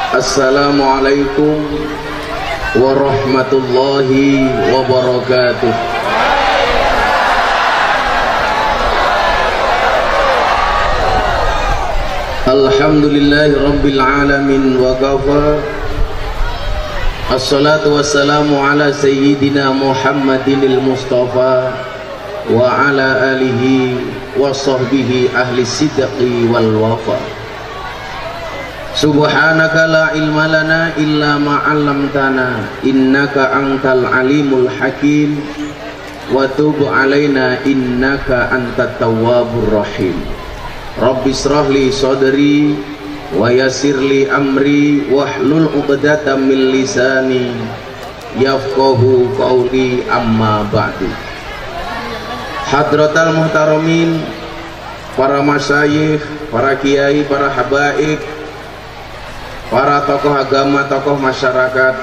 Assalamualaikum warahmatullahi wabarakatuh. Alhamdulillahi rabbil alamin wa kafa. Assalatu wassalamu ala sayyidina Muhammadinil Mustafa wa ala alihi wa sahbihi ahli sidqi wal wafa. Subhanaka la ilma lana illa ma 'allamtana innaka antal alimul hakim wa tub alaina innaka antat tawwabur rahim. Rabbi shrah li sadri wa yassir li amri wahlul 'uqdatam min lisani yafqahu qawli amma ba'du. Hadratal muhtaramin, para masyayikh, para kiai, para habaib, para tokoh agama, tokoh masyarakat,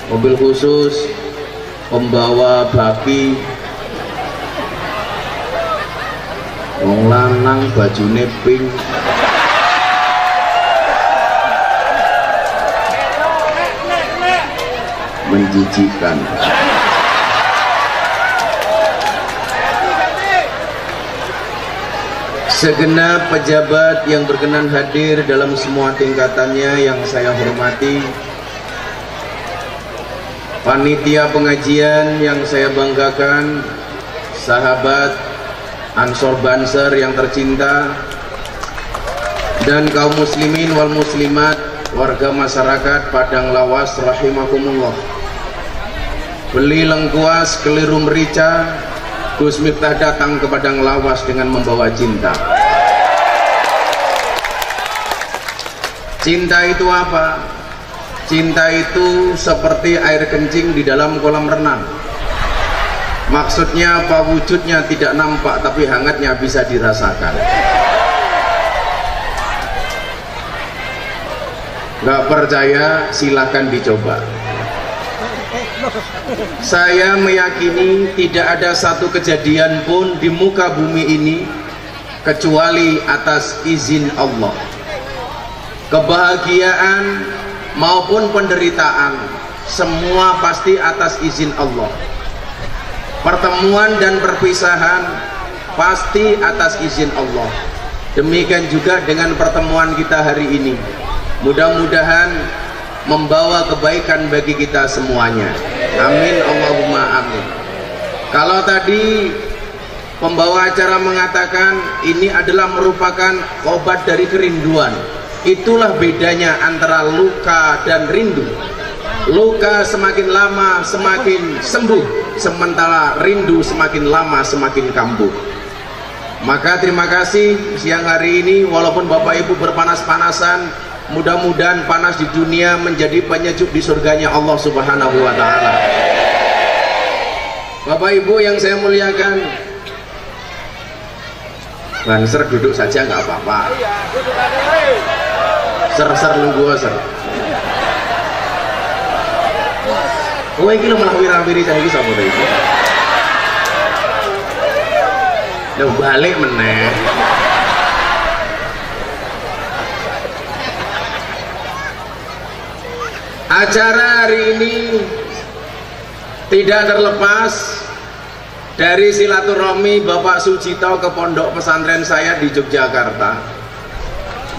mobil khusus pembawa baki, wong lanang bajune pink, menjijikkan. Segenap pejabat yang berkenan hadir dalam semua tingkatannya yang saya hormati, panitia pengajian yang saya banggakan, sahabat Ansor Banser yang tercinta, dan kaum muslimin wal muslimat, warga masyarakat Padang Lawas rahimakumullah. Beli lengkuas keliru merica, Gus Miftah datang ke Padang Lawas dengan membawa cinta. Cinta itu apa? Cinta itu seperti air kencing di dalam kolam renang. Maksudnya apa? Wujudnya tidak nampak tapi hangatnya bisa dirasakan. Gak percaya silahkan dicoba. Saya meyakini tidak ada satu kejadian pun di muka bumi ini kecuali atas izin Allah. Kebahagiaan maupun penderitaan semua pasti atas izin Allah. Pertemuan dan perpisahan pasti atas izin Allah. Demikian juga dengan pertemuan kita hari ini. Mudah-mudahan membawa kebaikan bagi kita semuanya. Amin Allahumma amin. Kalau tadi pembawa acara mengatakan ini adalah merupakan obat dari kerinduan, itulah bedanya antara luka dan rindu. Luka semakin lama semakin sembuh, sementara rindu semakin lama semakin kambuh. Maka terima kasih siang hari ini, walaupun Bapak Ibu berpanas-panasan, mudah-mudahan panas di dunia menjadi penyejuk di surganya Allah Subhanahu wa ta'ala. Bapak Ibu yang saya muliakan, Banser duduk saja nggak apa-apa. Ser-ser nunggu ser. Kowe iki lho malah wira-wiri cah iki sapa to iki? Lho balik meneh. Acara hari ini tidak terlepas dari silaturahmi Bapak Sujito ke pondok pesantren saya di Yogyakarta.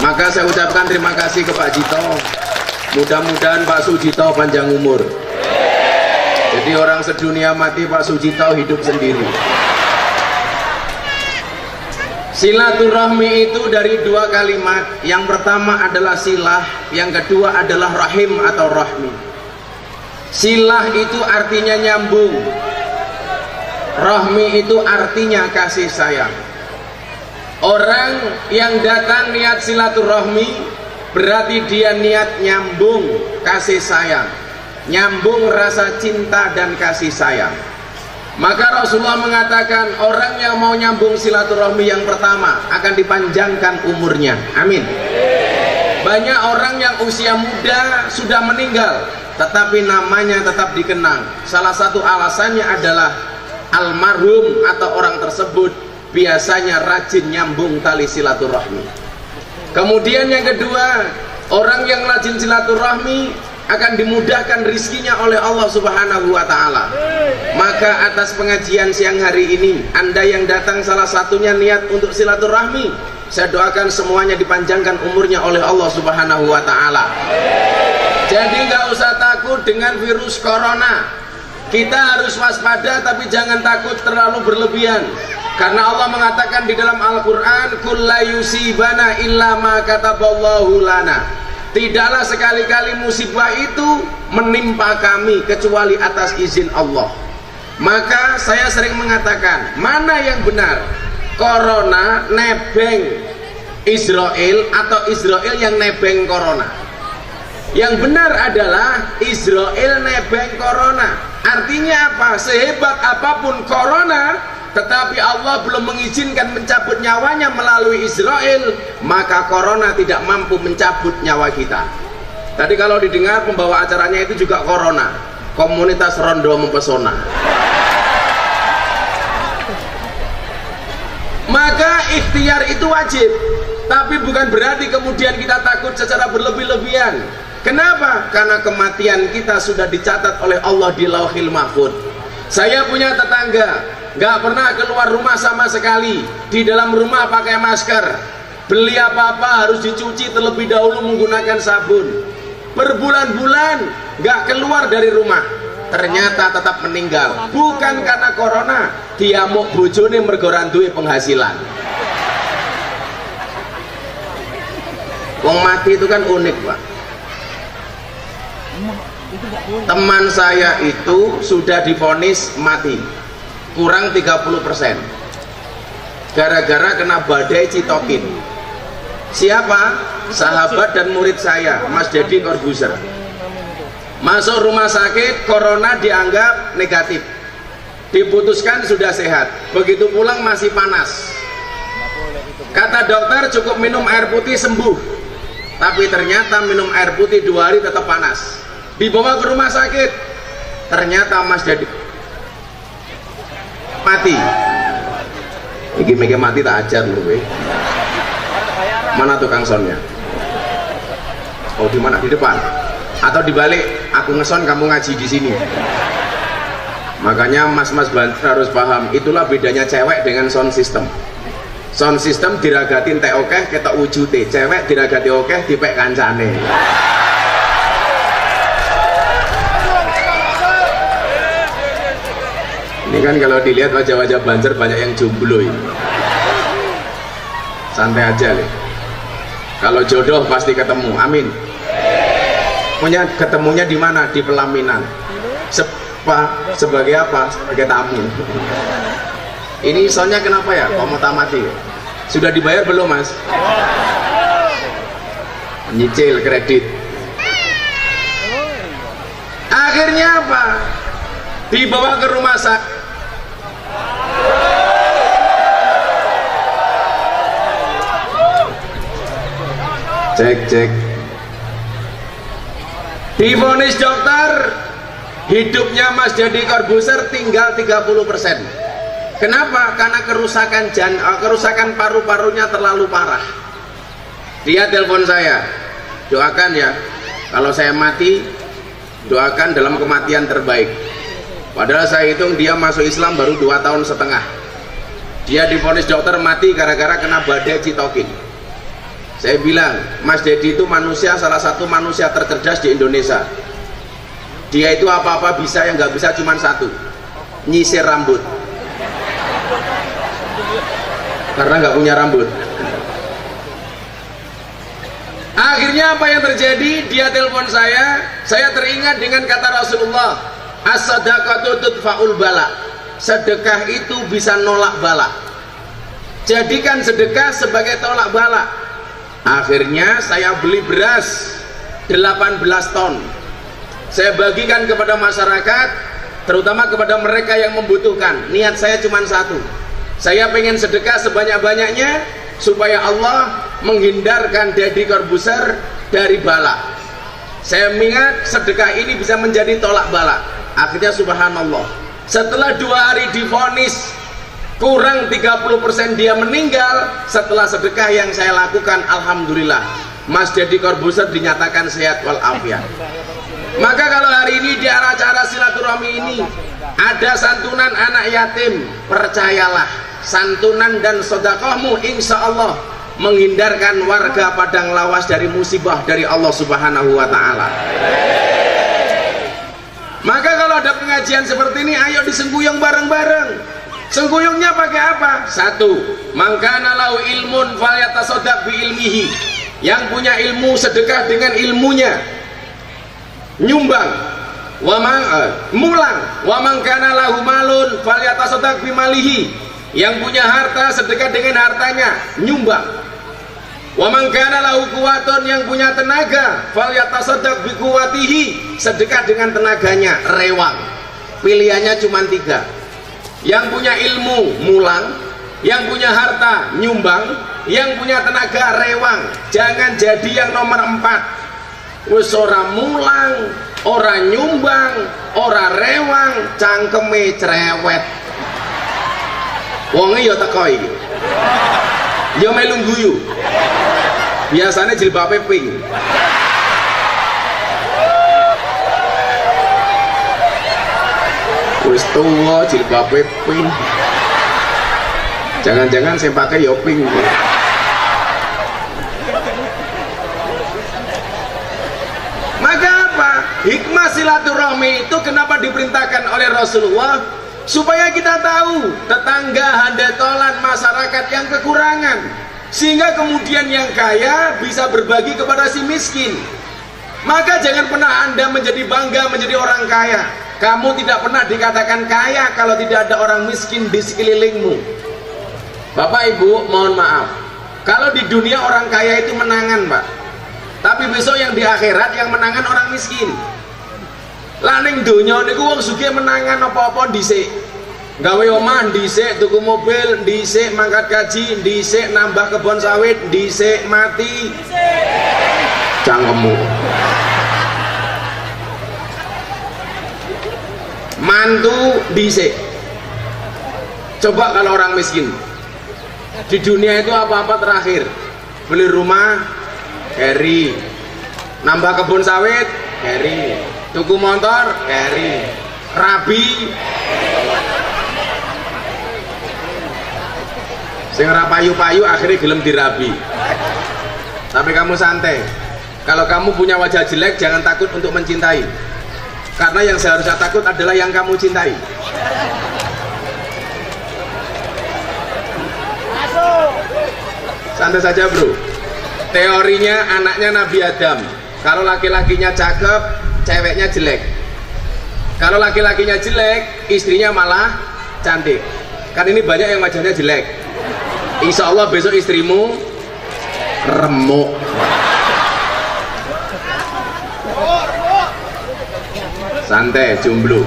Maka saya ucapkan terima kasih ke Pak Jito. Mudah-mudahan Pak Sujito panjang umur. Jadi orang sedunia mati, Pak Sujito hidup sendiri. Silaturahmi itu dari dua kalimat. Yang pertama adalah silah, yang kedua adalah rahim atau rahmi. Silah itu artinya nyambung, rahmi itu artinya kasih sayang. Orang yang datang niat silaturahmi berarti dia niat nyambung kasih sayang, nyambung rasa cinta dan kasih sayang. Maka Rasulullah mengatakan orang yang mau nyambung silaturahmi yang pertama akan dipanjangkan umurnya. Amin. Banyak orang yang usia muda sudah meninggal tetapi namanya tetap dikenang. Salah satu alasannya adalah almarhum atau orang tersebut biasanya rajin nyambung tali silaturahmi. Kemudian yang kedua, Orang yang rajin silaturahmi akan dimudahkan rizkinya oleh Allah Subhanahu wa ta'ala. Maka atas pengajian siang hari ini, Anda yang datang salah satunya niat untuk silaturahmi, saya doakan semuanya dipanjangkan umurnya oleh Allah Subhanahu wa ta'ala. Jadi nggak usah takut dengan virus corona. Kita harus waspada, tapi jangan takut terlalu berlebihan. Karena Allah mengatakan di dalam Al-Quran, kulla yusibana illa ma kataballahu lana. Tidaklah sekali-kali musibah itu menimpa kami kecuali atas izin Allah. Maka saya sering mengatakan, mana yang benar? Corona nebeng Israel atau Israel yang nebeng corona? Yang benar adalah Israel nebeng corona. Artinya apa? Sehebat apapun corona, tetapi Allah belum mengizinkan mencabut nyawanya melalui Israel, maka corona tidak mampu mencabut nyawa kita. Tadi kalau didengar pembawa acaranya itu juga corona, komunitas rondo mempesona. Maka ikhtiar itu wajib, tapi bukan berarti kemudian kita takut secara berlebih-lebihan. Kenapa? Karena kematian kita sudah dicatat oleh Allah di Lauhil Mahfuz. Saya punya tetangga nggak pernah keluar rumah sama sekali, di dalam rumah pakai masker, beli apa-apa harus dicuci terlebih dahulu menggunakan sabun, berbulan-bulan nggak keluar dari rumah, ternyata tetap meninggal. Bukan karena corona, dia mau bojone mergo ra duwe penghasilan. Wong mati itu kan unik, Pak. Teman saya itu sudah divonis mati, kurang 30%, gara-gara kena badai Citokin. Siapa? Sahabat dan murid saya, Mas Deddy Corbuzier. Masuk rumah sakit, corona dianggap negatif, diputuskan sudah sehat, begitu pulang masih panas. Kata dokter cukup minum air putih sembuh, tapi ternyata minum air putih 2 hari tetap panas. Dibawa ke rumah sakit, ternyata Mas Deddy mati. Iki mikir mati tak ajar loh, mana tukang sonnya? Oh, di mana? Di depan atau dibalik? Aku ngeson, kamu ngaji di sini. Makanya mas-mas Banten harus paham, itulah bedanya cewek dengan sound system. Sound system diragatin teh okeh ketok wujute, cewek diragati okeh dipek kancane. Ini kan kalau dilihat wajah-wajah Banjar banyak yang jomblo ini. Santai aja nih. Kalau jodoh pasti ketemu, amin. Punya ketemunya di mana? Di pelaminan. Sebagai apa? Sebagai tamu. Ini soalnya kenapa ya? Kok mau tamati? Sudah dibayar belum, Mas? Nyicil kredit. Akhirnya apa? Dibawa ke rumah sakit. Cek. Divonis dokter, hidupnya Mas Deddy Corbuzier tinggal 30%. Kenapa? Karena kerusakan paru-parunya terlalu parah. Dia telepon saya, doakan ya, kalau saya mati, doakan dalam kematian terbaik. Padahal saya hitung dia masuk Islam baru 2,5 tahun. Dia divonis dokter mati gara-gara kena badai Citokin. Saya bilang, Mas Deddy itu manusia, salah satu manusia tercerdas di Indonesia. Dia itu apa-apa bisa, yang nggak bisa cuma satu, nyisir rambut. Karena nggak punya rambut. Akhirnya apa yang terjadi? Dia telepon saya teringat dengan kata Rasulullah, as-sadaqatu tudfa'ul bala. Sedekah itu bisa nolak bala. Jadikan sedekah sebagai tolak bala. Akhirnya saya beli beras 18 ton. Saya bagikan kepada masyarakat, terutama kepada mereka yang membutuhkan. Niat saya cuma satu, saya pengen sedekah sebanyak-banyaknya supaya Allah menghindarkan Deddy Corbuzier dari bala. Saya ingat sedekah ini bisa menjadi tolak bala. Akhirnya subhanallah, setelah 2 hari divonis kurang 30% dia meninggal. Setelah sedekah yang saya lakukan, alhamdulillah Mas Deddy Corbuzier dinyatakan sehat walafiat. Maka kalau hari ini di acara silaturahmi ini ada santunan anak yatim, percayalah santunan dan sedekahmu insya Allah menghindarkan warga Padang Lawas dari musibah dari Allah Subhanahu wa Ta'ala. Maka kalau ada pengajian seperti ini, ayo disengguyung bareng-bareng. Sengguyungnya pakai apa? Satu, mangkana lau ilmun falyatasaddaq bi ilmihi. Yang punya ilmu sedekah dengan ilmunya, nyumbang, mulang. Wa mangkana lahu malun falyatasaddaq bi malihi. Yang punya harta sedekah dengan hartanya, nyumbang. Wa mangkana lahu quwwatun, yang punya tenaga falyatasaddaq bi quwwatihi, sedekah dengan tenaganya, rewang. Pilihannya cuma 3. Yang punya ilmu mulang, yang punya harta nyumbang, yang punya tenaga rewang. Jangan jadi yang nomor 4. Wis ora mulang, ora nyumbang, ora rewang, cangkeme cerewet. Wonge ya teko iki. Ya melu guyu. Biasanya jilbabe pink. Wis tuwa jilbabe pink. Jangan-jangan saya pakai ya pink. Maka apa? Hikmah silaturahmi itu kenapa diperintahkan oleh Rasulullah? Supaya kita tahu tetangga, handetolan, masyarakat yang kekurangan, sehingga kemudian yang kaya bisa berbagi kepada si miskin. Maka jangan pernah Anda menjadi bangga menjadi orang kaya. Kamu tidak pernah dikatakan kaya kalau tidak ada orang miskin di sekelilingmu. Bapak Ibu, mohon maaf, kalau di dunia orang kaya itu menangan, Pak, tapi besok yang di akhirat yang menangan orang miskin. Lah ning donya niku wong sugih menangan apa-apa dhisik. Gawe omah dhisik, tuku mobil dhisik, mangkat kaji dhisik, nambah kebon sawit dhisik, mati cangkemmu. Mantu dhisik. Coba kalau orang miskin. Di dunia itu apa-apa terakhir. Beli rumah, carry. Nambah kebun sawit, carry. Tuku motor, carry. Rabi, sing ora payu-payu akhirnya gelem dirabi. Tapi kamu santai. Kalau kamu punya wajah jelek, jangan takut untuk mencintai. Karena yang seharusnya takut adalah yang kamu cintai. Santai saja, bro. Teorinya anaknya Nabi Adam. Kalau laki-lakinya cakep, ceweknya jelek. Kalau laki-lakinya jelek, istrinya malah cantik. Kan ini banyak yang wajahnya jelek. Insya Allah besok istrimu remuk. Santai, jomblo.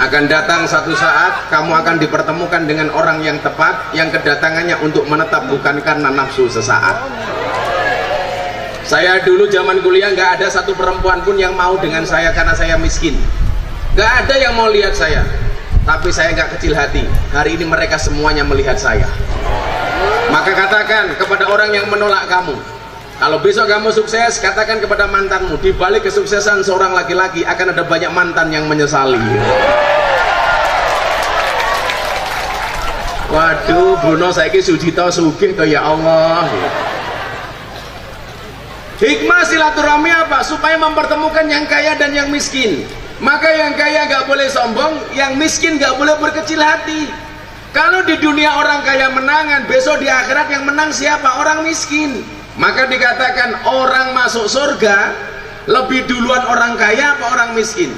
Akan datang satu saat kamu akan dipertemukan dengan orang yang tepat, yang kedatangannya untuk menetap bukan karena nafsu sesaat. Saya dulu zaman kuliah nggak ada satu perempuan pun yang mau dengan saya karena saya miskin. Nggak ada yang mau lihat saya. Tapi saya nggak kecil hati. Hari ini mereka semuanya melihat saya. Maka katakan kepada orang yang menolak kamu, kalau besok kamu sukses, katakan kepada mantanmu, di balik kesuksesan seorang laki-laki akan ada banyak mantan yang menyesali. Waduh, Bruno saiki Sudito sugih to, ya Allah. Hikmah silaturahmi apa? Supaya mempertemukan yang kaya dan yang miskin. Maka yang kaya gak boleh sombong, yang miskin gak boleh berkecil hati. Kalau di dunia orang kaya menangan, besok di akhirat yang menang siapa? Orang miskin. Maka dikatakan orang masuk surga lebih duluan orang kaya apa orang miskin?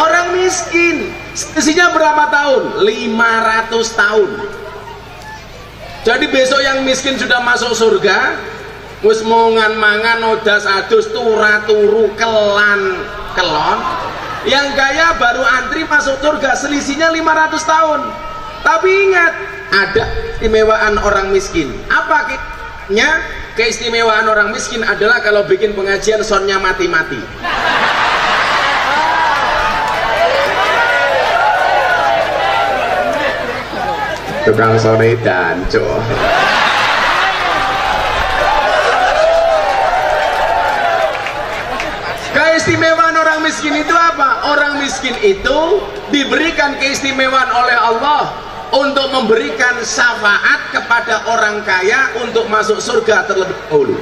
Orang miskin. Selisihnya berapa tahun? 500 tahun. Jadi besok yang miskin sudah masuk surga, wis mongan mangan odas adus tura turu kelan kelon. Yang kaya baru antri masuk surga, selisihnya 500 tahun. Tapi ingat, ada keistimewaan orang miskin. Apa keistimewaan orang miskin adalah kalau bikin pengajian soundnya mati-mati. Tukang sore danco. keistimewaan orang miskin itu apa? Orang miskin itu diberikan keistimewaan oleh Allah untuk memberikan syafaat kepada orang kaya untuk masuk surga terlebih dahulu.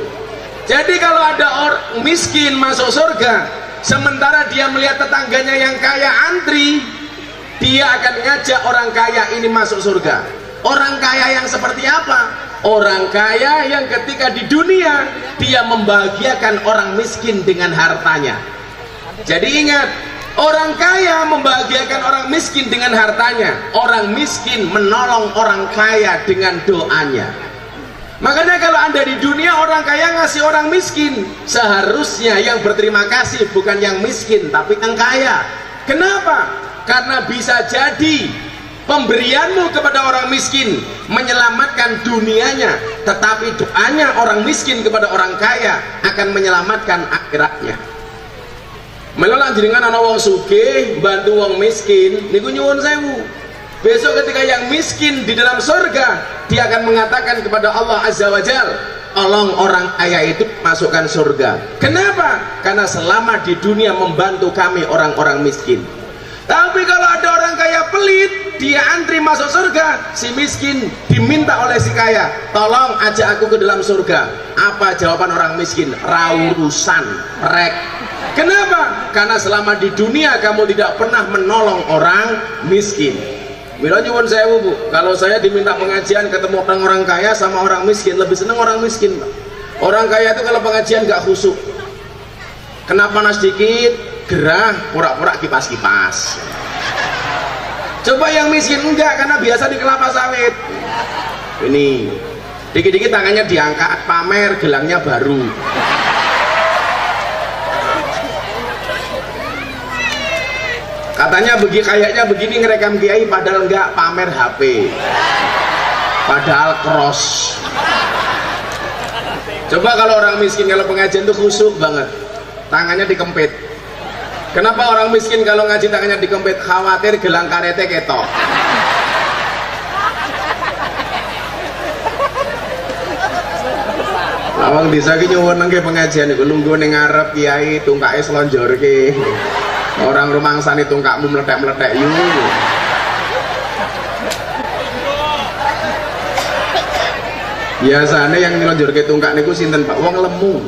Jadi kalau ada orang miskin masuk surga, sementara dia melihat tetangganya yang kaya antri, dia akan ngajak orang kaya ini masuk surga. Orang kaya yang seperti apa? Orang kaya yang ketika di dunia dia membahagiakan orang miskin dengan hartanya. Jadi ingat, orang kaya membahagiakan orang miskin dengan hartanya, orang miskin menolong orang kaya dengan doanya. Makanya kalau Anda di dunia orang kaya ngasih orang miskin, seharusnya yang berterima kasih bukan yang miskin tapi yang kaya. Kenapa? Karena bisa jadi pemberianmu kepada orang miskin menyelamatkan dunianya, tetapi doanya orang miskin kepada orang kaya akan menyelamatkan akhiratnya. Melalang jenengan ana wong sugih bantu wong miskin niku nyuwun sewu. Besok ketika yang miskin di dalam surga, dia akan mengatakan kepada Allah Azza wa Jalla, tolong orang kaya itu masukkan surga. Kenapa? Karena selama di dunia membantu kami orang-orang miskin. Tapi kalau ada orang kaya pelit, dia antri masuk surga, si miskin diminta oleh si kaya, tolong ajak aku ke dalam surga. Apa jawaban orang miskin? Raurusan, rek. Kenapa? Karena selama di dunia kamu tidak pernah menolong orang miskin. Mila nyuwun sewu Bu, kalau saya diminta pengajian ketemu orang kaya sama orang miskin, lebih seneng orang miskin. Orang kaya itu kalau pengajian gak khusyuk, kena panas dikit, gerah, pura-pura kipas-kipas. Coba yang miskin enggak, karena biasa di kelapa sawit. Ini dikit-dikit tangannya diangkat, pamer gelangnya baru. Katanya kayaknya begini ngerekam kiai, padahal enggak, pamer HP, padahal cross. Coba kalau orang miskin kalau pengajian tuh khusyuk banget, tangannya dikempit. Kenapa orang miskin kalau ngaji tangannya dikempit? Khawatir gelang karete ketok. Lawang desa ki nyuwun nang pengajian iku lungguh ning ngarep kiai tungkake slonjorke. Orang rumangsane tungkakmu meletek-meletek yu. Biasanya yang nyelonjorke tungkak niku sinten Pak? Wong lemu.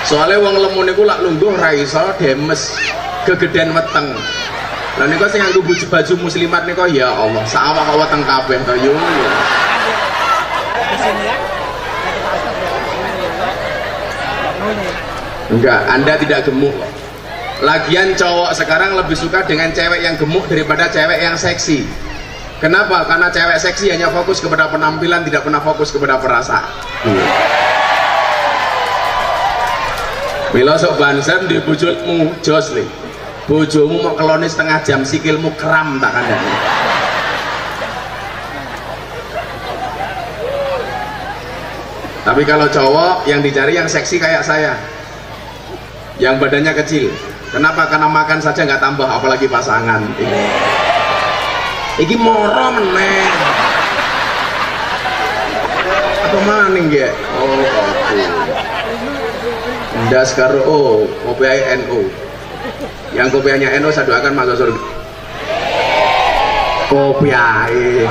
Soalnya wong lemu niku lak lungguh ra iso demes, gegeden weteng. Lah niku sing nganggo baju muslimat niku ya Allah, sawah weteng kabeh to yu. Enggak, Anda tidak gemuk. Lagian cowok sekarang lebih suka dengan cewek yang gemuk daripada cewek yang seksi. Kenapa? Karena cewek seksi hanya fokus kepada penampilan, tidak pernah fokus kepada perasaan. Mila sok bansen di bojomu jos nih. Bojomu mau keloni setengah jam, sikilmu kram tak kandani. Tapi kalau cowok yang dicari yang seksi kayak saya, yang badannya kecil. Kenapa? Karena makan saja nggak tambah, apalagi pasangan. Iki moro meneh. Apa maning ya? Oh, kopi. Ndas karo kopi NU. Yang kopiannya NU saya doakan masuk surga. Kopi ae.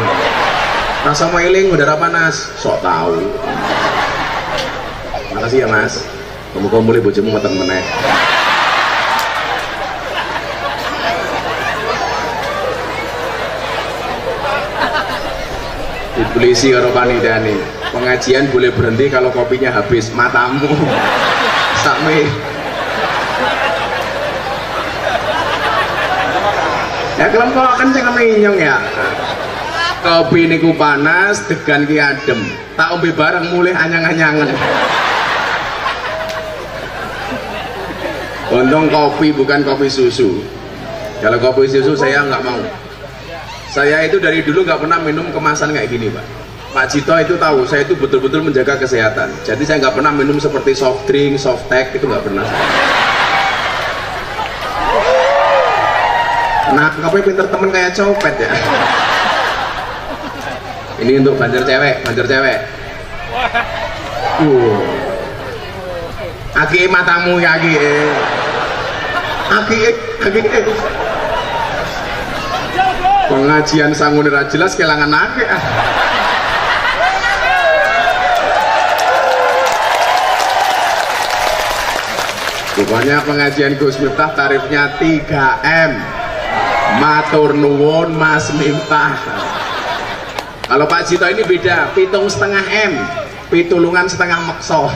Rasa mailing udara panas, sok tahu. Makasih ya Mas. Kamu boleh bojomu meten meneh. Polisi karo panidani, pengajian boleh berhenti kalau kopinya habis, matamu sakme. Ya kelompok kan sing minyong ya. Kopi niku panas, degan ki adem. Tak ombe bareng mulih anyang-anyangen. Untung kopi bukan kopi susu. Kalau kopi susu saya nggak mau. Saya itu dari dulu nggak pernah minum kemasan kayak gini Pak. Pak Cito itu tahu, saya itu betul-betul menjaga kesehatan. Jadi saya nggak pernah minum seperti soft drink, soft tech, itu nggak pernah. Nah, kopi pinter temen kayak copet ya. Ini untuk banjar cewek, Aki matamu ya Aki. Aki. Pengajian sangune ra jelas kelangan akeh. Pokoknya pengajian Gus Miftah tarifnya 3M. Matur nuwun Mas Miftah. Kalau Pak Jito ini beda, 7,5 M, pitulungan setengah mekso.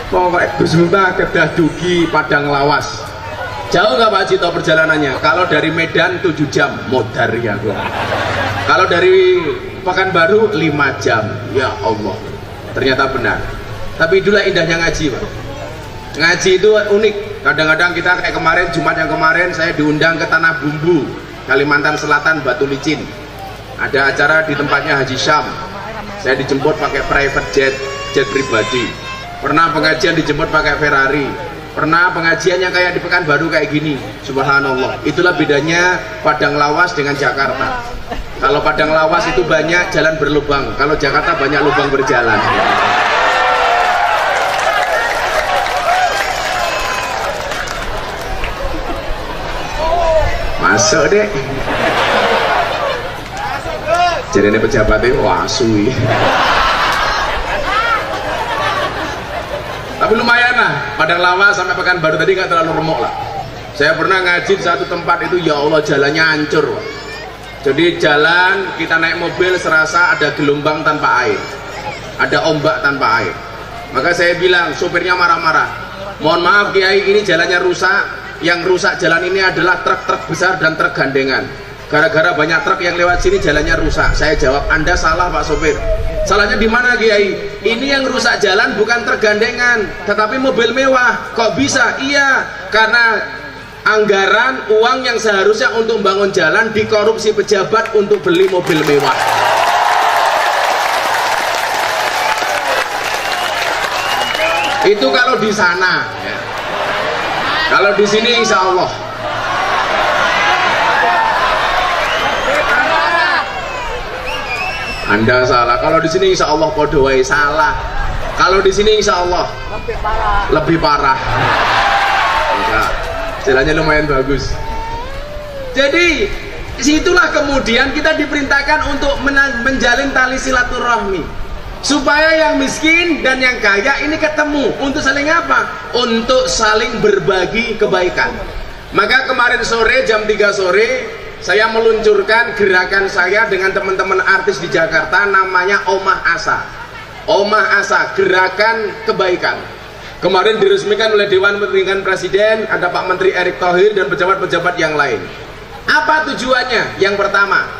Pokoknya Gus Miftah kedah dugi Padang Lawas. Jauh nggak Pak Jito perjalanannya? Kalau dari Medan 7 jam, modar ya gua. Kalau dari Pekanbaru 5 jam, ya Allah. Ternyata benar. Tapi itulah indahnya ngaji, Pak. Ngaji itu unik. Kadang-kadang kita kayak kemarin, Jumat yang kemarin saya diundang ke Tanah Bumbu, Kalimantan Selatan, Batu Licin. Ada acara di tempatnya Haji Syam. Saya dijemput pakai private jet pribadi. Pernah pengajian dijemput pakai Ferrari. Pernah pengajian yang kayak di Pekanbaru kayak gini. Subhanallah. Itulah bedanya Padang Lawas dengan Jakarta. Kalau Padang Lawas itu banyak jalan berlubang, kalau Jakarta banyak lubang berjalan. Masuk deh. Jadi ini pejabatnya wasui. Tapi lumayan lah, Padang Lawas sampai Pekanbaru tadi nggak terlalu remuk lah. Saya pernah ngaji di satu tempat itu, ya Allah jalannya hancur. Jadi jalan kita naik mobil serasa ada gelombang tanpa air, ada ombak tanpa air. Maka saya bilang, sopirnya marah-marah, mohon maaf Kiai, ini jalannya rusak. Yang rusak jalan ini adalah truk-truk besar dan truk gandengan. Gara-gara banyak truk yang lewat sini jalannya rusak. Saya jawab, Anda salah Pak sopir. Salahnya di mana Kiai? Ini yang rusak jalan bukan truk gandengan, tetapi mobil mewah. Kok bisa? Iya, karena anggaran uang yang seharusnya untuk membangun jalan dikorupsi pejabat untuk beli mobil mewah. Itu kalau di sana. Ya. Kalau di sini insya Allah. Anda salah. Kalau di sini insya Allah podowai salah. Kalau di sini insya Allah lebih parah. Enggak. Jalannya lumayan bagus. Jadi situlah kemudian kita diperintahkan untuk menjalin tali silaturahmi supaya yang miskin dan yang kaya ini ketemu. Untuk saling apa? Untuk saling berbagi kebaikan. Maka kemarin sore jam 3 sore saya meluncurkan gerakan saya dengan teman-teman artis di Jakarta, namanya Omah Asa. Omah Asa, gerakan kebaikan. Kemarin diresmikan oleh Dewan Pemilihan Presiden, ada Pak Menteri Erick Thohir dan pejabat-pejabat yang lain. Apa tujuannya? Yang pertama,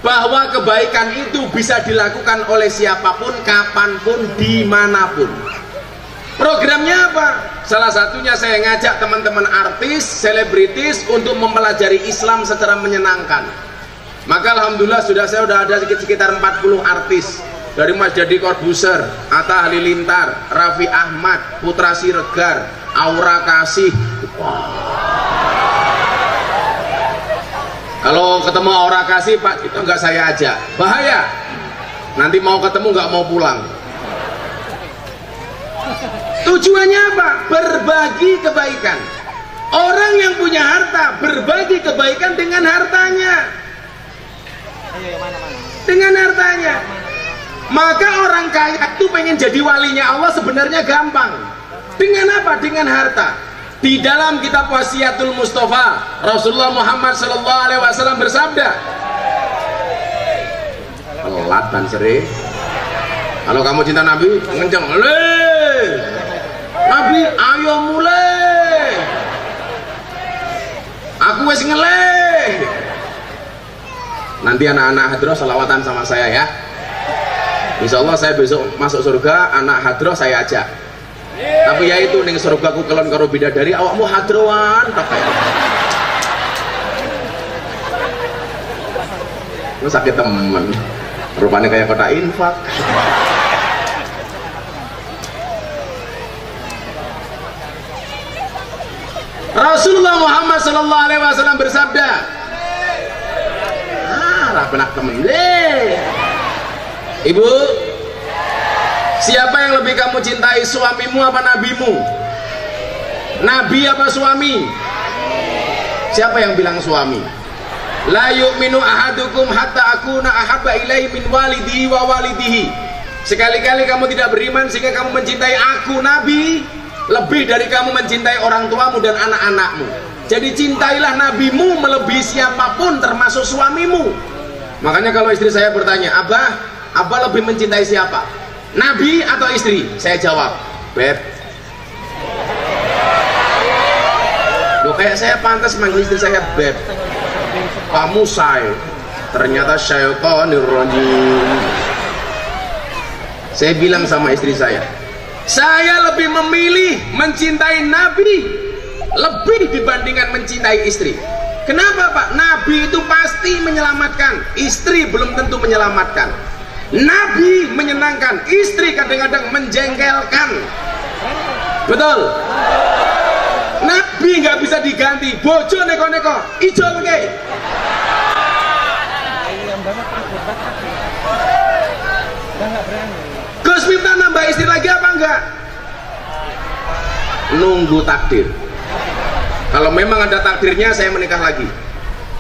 bahwa kebaikan itu bisa dilakukan oleh siapapun, kapanpun, dimanapun. Programnya apa? Salah satunya saya ngajak teman-teman artis, selebritis untuk mempelajari Islam secara menyenangkan. Maka alhamdulillah saya sudah ada sekitar 40 artis. Dari Mas Jadi Corbuzier, Atta Halilintar, Raffi Ahmad, Putra Siregar, Aura Kasih. Wow. Kalau ketemu Aura Kasih, Pak, itu enggak saya ajak. Bahaya. Nanti mau ketemu enggak mau pulang. Tujuannya apa? Berbagi kebaikan. Orang yang punya harta berbagi kebaikan dengan hartanya. Dengan hartanya. Maka orang kaya itu pengen jadi walinya Allah sebenarnya gampang. Dengan apa? Dengan harta. Di dalam kitab Wasiatul Mustafa, Rasulullah Muhammad SAW bersabda, telat dan sering. Kalau kamu cinta Nabi, ngenceng, Nabi, ayo mulai. Aku wes ngeleh. Nanti anak-anak hadroh salawatan sama saya ya. Insya Allah saya besok masuk surga, anak hadroh saya ajak. Tapi ya itu ning surga ku kelon karo bidadari, awakmu hadrowan tok. Lu sakit temen. Rupanya kayak kota infak. Rasulullah Muhammad SAW bersabda, penak temen deh. Ibu, siapa yang lebih kamu cintai, suamimu apa nabimu? Nabi apa suami? Siapa yang bilang suami? La yu'minu ahadukum hatta akuna ahabba ilaihi min walidihi wa walidihi. Sekali-kali kamu tidak beriman sehingga kamu mencintai aku Nabi lebih dari kamu mencintai orang tuamu dan anak-anakmu. Jadi cintailah nabimu melebihi siapapun termasuk suamimu. Makanya kalau istri saya bertanya, Abah lebih mencintai siapa? Nabi atau istri? Saya jawab, Beb. Loh, kayak saya pantas manggil istri saya Beb. Kamu say. Ternyata syaitonir rajim. Saya bilang sama istri saya lebih memilih mencintai Nabi lebih dibandingkan mencintai istri. Kenapa Pak? Nabi itu pasti menyelamatkan, istri belum tentu menyelamatkan. Nabi menyenangkan, istri kadang-kadang menjengkelkan. Betul? Nabi nggak bisa diganti, bojo neko-neko ijo ke. Gus Miftah nambah istri lagi apa enggak? Nunggu takdir. Kalau memang ada takdirnya saya menikah lagi.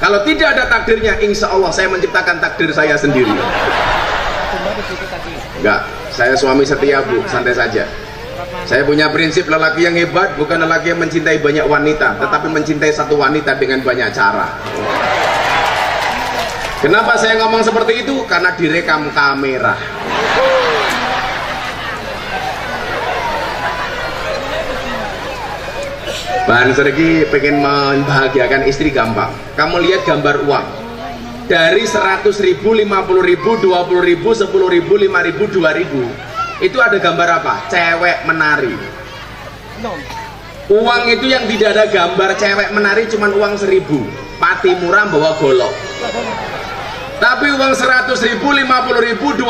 Kalau tidak ada takdirnya, insya Allah saya menciptakan takdir saya sendiri. Enggak, saya suami setia Bu, santai saja. Saya punya prinsip lelaki yang hebat bukan lelaki yang mencintai banyak wanita, tetapi mencintai satu wanita dengan banyak cara. Kenapa saya ngomong seperti itu? Karena direkam kamera. Bahan sergi pengen membahagiakan istri gampang. Kamu lihat gambar uang dari 100.000, 50.000, 20.000, 10.000, 5.000, 2.000. Itu ada gambar apa? Cewek menari. Uang itu yang tidak ada gambar cewek menari cuma uang 1.000. Pati murah bawa golok. Tapi uang 100.000, 50.000, 20.000,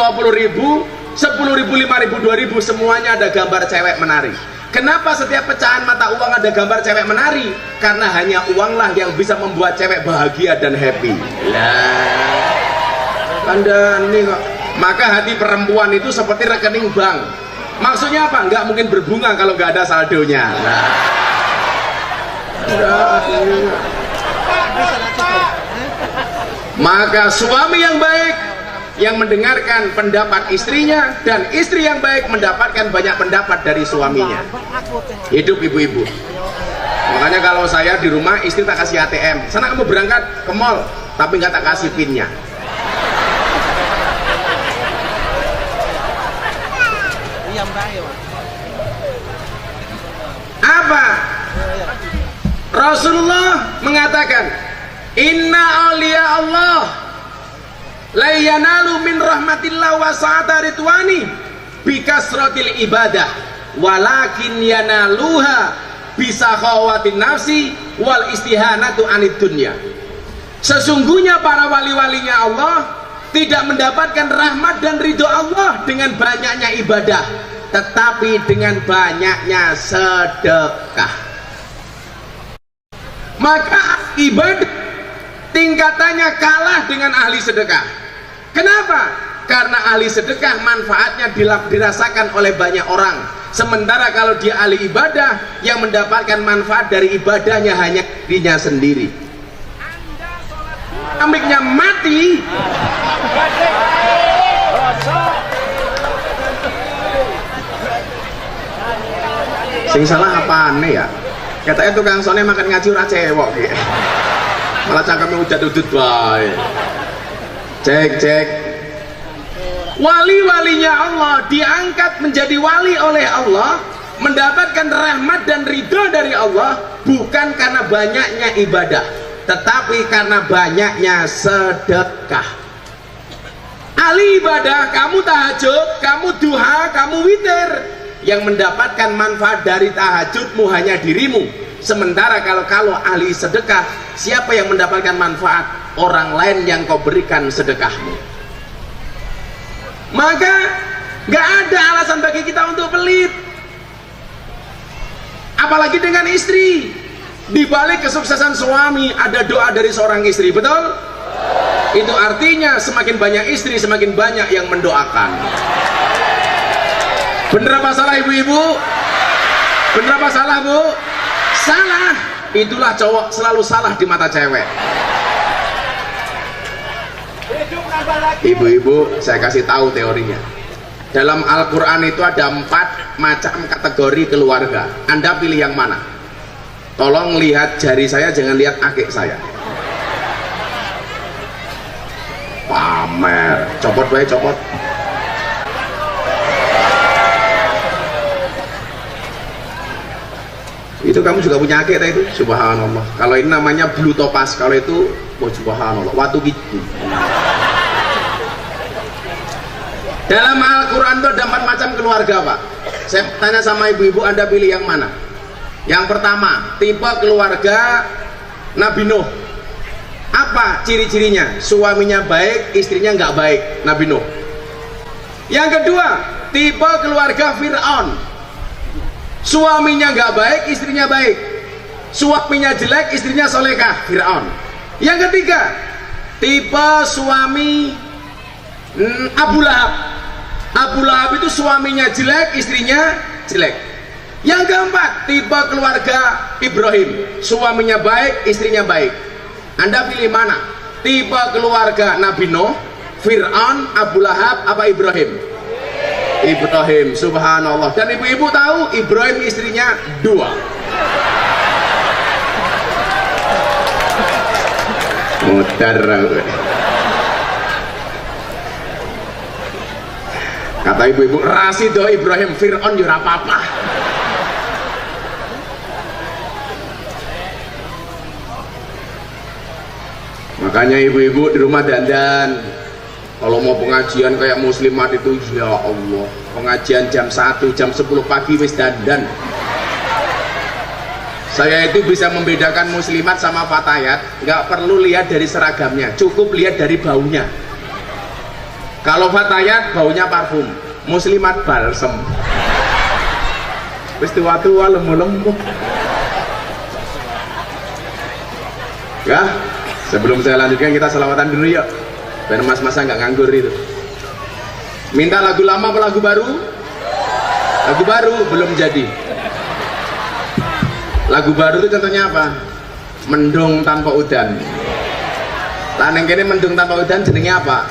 10.000, 5.000, 2.000 semuanya ada gambar cewek menari. Kenapa setiap pecahan mata uang ada gambar cewek menari? Karena hanya uanglah yang bisa membuat cewek bahagia dan happy. Lah, kandani kok. Maka hati perempuan itu seperti rekening bank. Maksudnya apa? Nggak mungkin berbunga kalau nggak ada saldonya. Maka suami yang baik yang mendengarkan pendapat istrinya, dan istri yang baik mendapatkan banyak pendapat dari suaminya. Hidup ibu-ibu. Makanya kalau saya di rumah, istri tak kasih ATM. Sana kamu berangkat ke mall, tapi nggak tak kasih pinnya. Apa? Rasulullah mengatakan, Inna awliya Allah la yanalu min rahmatillah wa sa'ata ridwani bikasratil ibadah walakin yanaluha bisakhawatin nafsi wal istihanatu anid dunya. Sesungguhnya para wali-walinya Allah tidak mendapatkan rahmat dan ridho Allah dengan banyaknya ibadah, tetapi dengan banyaknya sedekah. Maka ibadah tingkatannya kalah dengan ahli sedekah. Kenapa? Karena ahli sedekah manfaatnya dirasakan oleh banyak orang, sementara kalau dia ahli ibadah, yang mendapatkan manfaat dari ibadahnya hanya dirinya sendiri. Amiknya mati, sing salah apane ya? Katanya tukang sone makan ngaji ora cewek gitu. Malah cangkeme udut-udut bae. Cek. Wali-walinya Allah diangkat menjadi wali oleh Allah, mendapatkan rahmat dan ridho dari Allah bukan karena banyaknya ibadah, tetapi karena banyaknya sedekah. Ahli ibadah, kamu tahajud, kamu duha, kamu witir, yang mendapatkan manfaat dari tahajudmu hanya dirimu. Sementara kalau ahli sedekah, siapa yang mendapatkan manfaat? Orang lain yang kau berikan sedekahmu. Maka gak ada alasan bagi kita untuk pelit, apalagi dengan istri. Di balik kesuksesan suami ada doa dari seorang istri, betul? Itu artinya semakin banyak istri, semakin banyak yang mendoakan. Bener apa salah ibu-ibu? Bener apa salah Bu? Salah. Itulah cowok selalu salah di mata cewek. Ibu-ibu, saya kasih tahu teorinya. Dalam Al-Quran itu ada 4 macam kategori keluarga. Anda pilih yang mana? Tolong lihat jari saya, jangan lihat akik saya. Pamer, copot baik, copot. Itu kamu juga punya akik itu, subhanallah. Kalau ini namanya blue topaz, kalau itu, oh subhanallah, watu gitu. Dalam Al-Quran itu ada 4 macam keluarga, Pak. Saya tanya sama ibu-ibu, Anda pilih yang mana? Yang pertama, tipe keluarga Nabi Nuh. Apa ciri-cirinya? Suaminya baik, istrinya nggak baik, Nabi Nuh. Yang kedua, tipe keluarga Fir'aun. Suaminya nggak baik, istrinya baik. Suaminya jelek, istrinya solekah, Fir'aun. Yang ketiga, tipe suami Abu Lahab. Abu Lahab itu suaminya jelek, istrinya jelek. Yang keempat, tipe keluarga Ibrahim. Suaminya baik, istrinya baik. Anda pilih mana? Tipe keluarga Nabi Nuh, Fir'aun, Abu Lahab, apa Ibrahim? Ibrahim, subhanallah. Dan ibu-ibu tahu Ibrahim istrinya 2. Mutar. Kata ibu-ibu, rasido Ibrahim Fir'aun yura apa-apa. Makanya ibu-ibu di rumah dandan. Kalau mau pengajian kayak muslimat itu, ya Allah, pengajian jam 1, jam 10 pagi wis dandan. Saya itu bisa membedakan muslimat sama fatayat, nggak perlu lihat dari seragamnya, cukup lihat dari baunya. Kalau fatayat baunya parfum, muslimat balsem. Wis tua-tua lemu-lemu. Ya, sebelum saya lanjutkan kita selawatan dulu yuk. Biar mas-masa nggak nganggur itu. Minta lagu lama apa lagu baru? Lagu baru belum jadi. Lagu baru itu contohnya apa? Mendung tanpa udan. Lah neng kene mendung tanpa udan jenenge apa?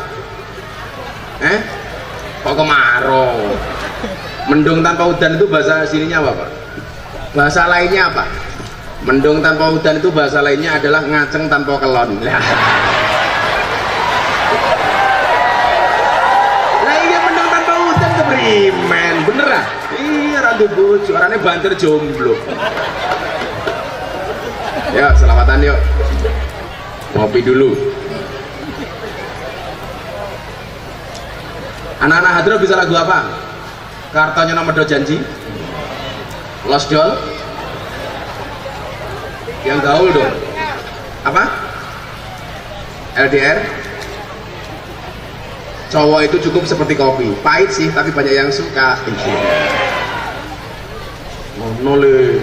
Kok kemarau? Mendung tanpa udan itu bahasa sininya apa, Pak? Bahasa lainnya apa? Mendung tanpa udan itu bahasa lainnya adalah ngaceng tanpa kelon. Lah iya mendung tanpa udan keprimen, bener ah? Iya randu bojo, orangnya banter jomblo. Yuk, selawatan yuk. Ngopi dulu. Anak-anak hadro bisa lagu apa? Kartonya nomor 2 janji. Lost Doll. Yang gaul dong. Apa? LDR. Cowok itu cukup seperti kopi, pahit sih tapi banyak yang suka. Nole.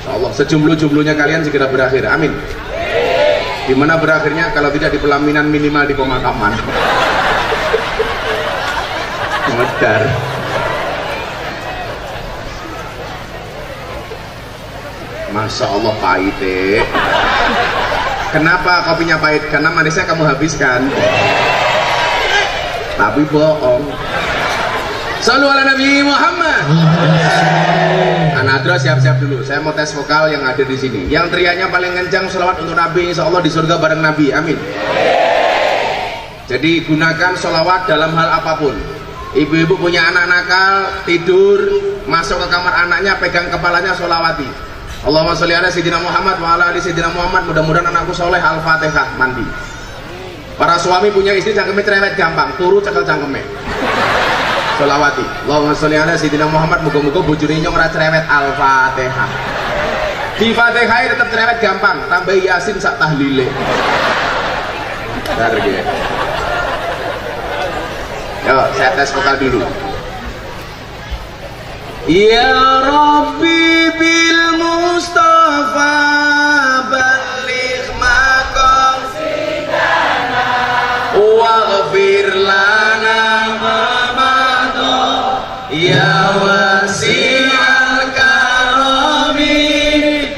Insyaallah sejumlah-jumlahnya kalian segera berakhir. Amin. Dimana berakhirnya kalau tidak di pelaminan minimal di pemakaman. Modar. Masya Allah pahit deh. Kenapa kopinya pahit? Karena manisnya kamu habiskan. Tapi bohong. Shallu ala Nabi Muhammad. Anak Adra siap-siap dulu. Saya mau tes vokal yang ada di sini. Yang teriaknya paling kencang sholawat untuk Nabi, insya Allah di surga bareng Nabi. Amin. Jadi gunakan sholawat dalam hal apapun. Ibu-ibu punya anak nakal, tidur, masuk ke kamar anaknya, pegang kepalanya, sholawati. Allahumma sholli ala Sayyidina Muhammad wa ala ali Sayyidina Muhammad. Mudah-mudahan anakku soleh, Al-Fatihah, mandi. Para suami punya istri cangkeme cerewet gampang, turu cekel cangkeme. Sholawati. Allahumma sholli ala Sayyidina Muhammad. Muga-muga bojone nyong ora cerewet, Al-Fatihah. Di Fatihah tetap cerewet gampang, tambah Yasin sak tahlile. Bentar gitu. Yuk, saya tes vokal dulu. Ya Rabbi bil Mustafa baligh maqasidana waghfir lana ma madha ya wasi'al karami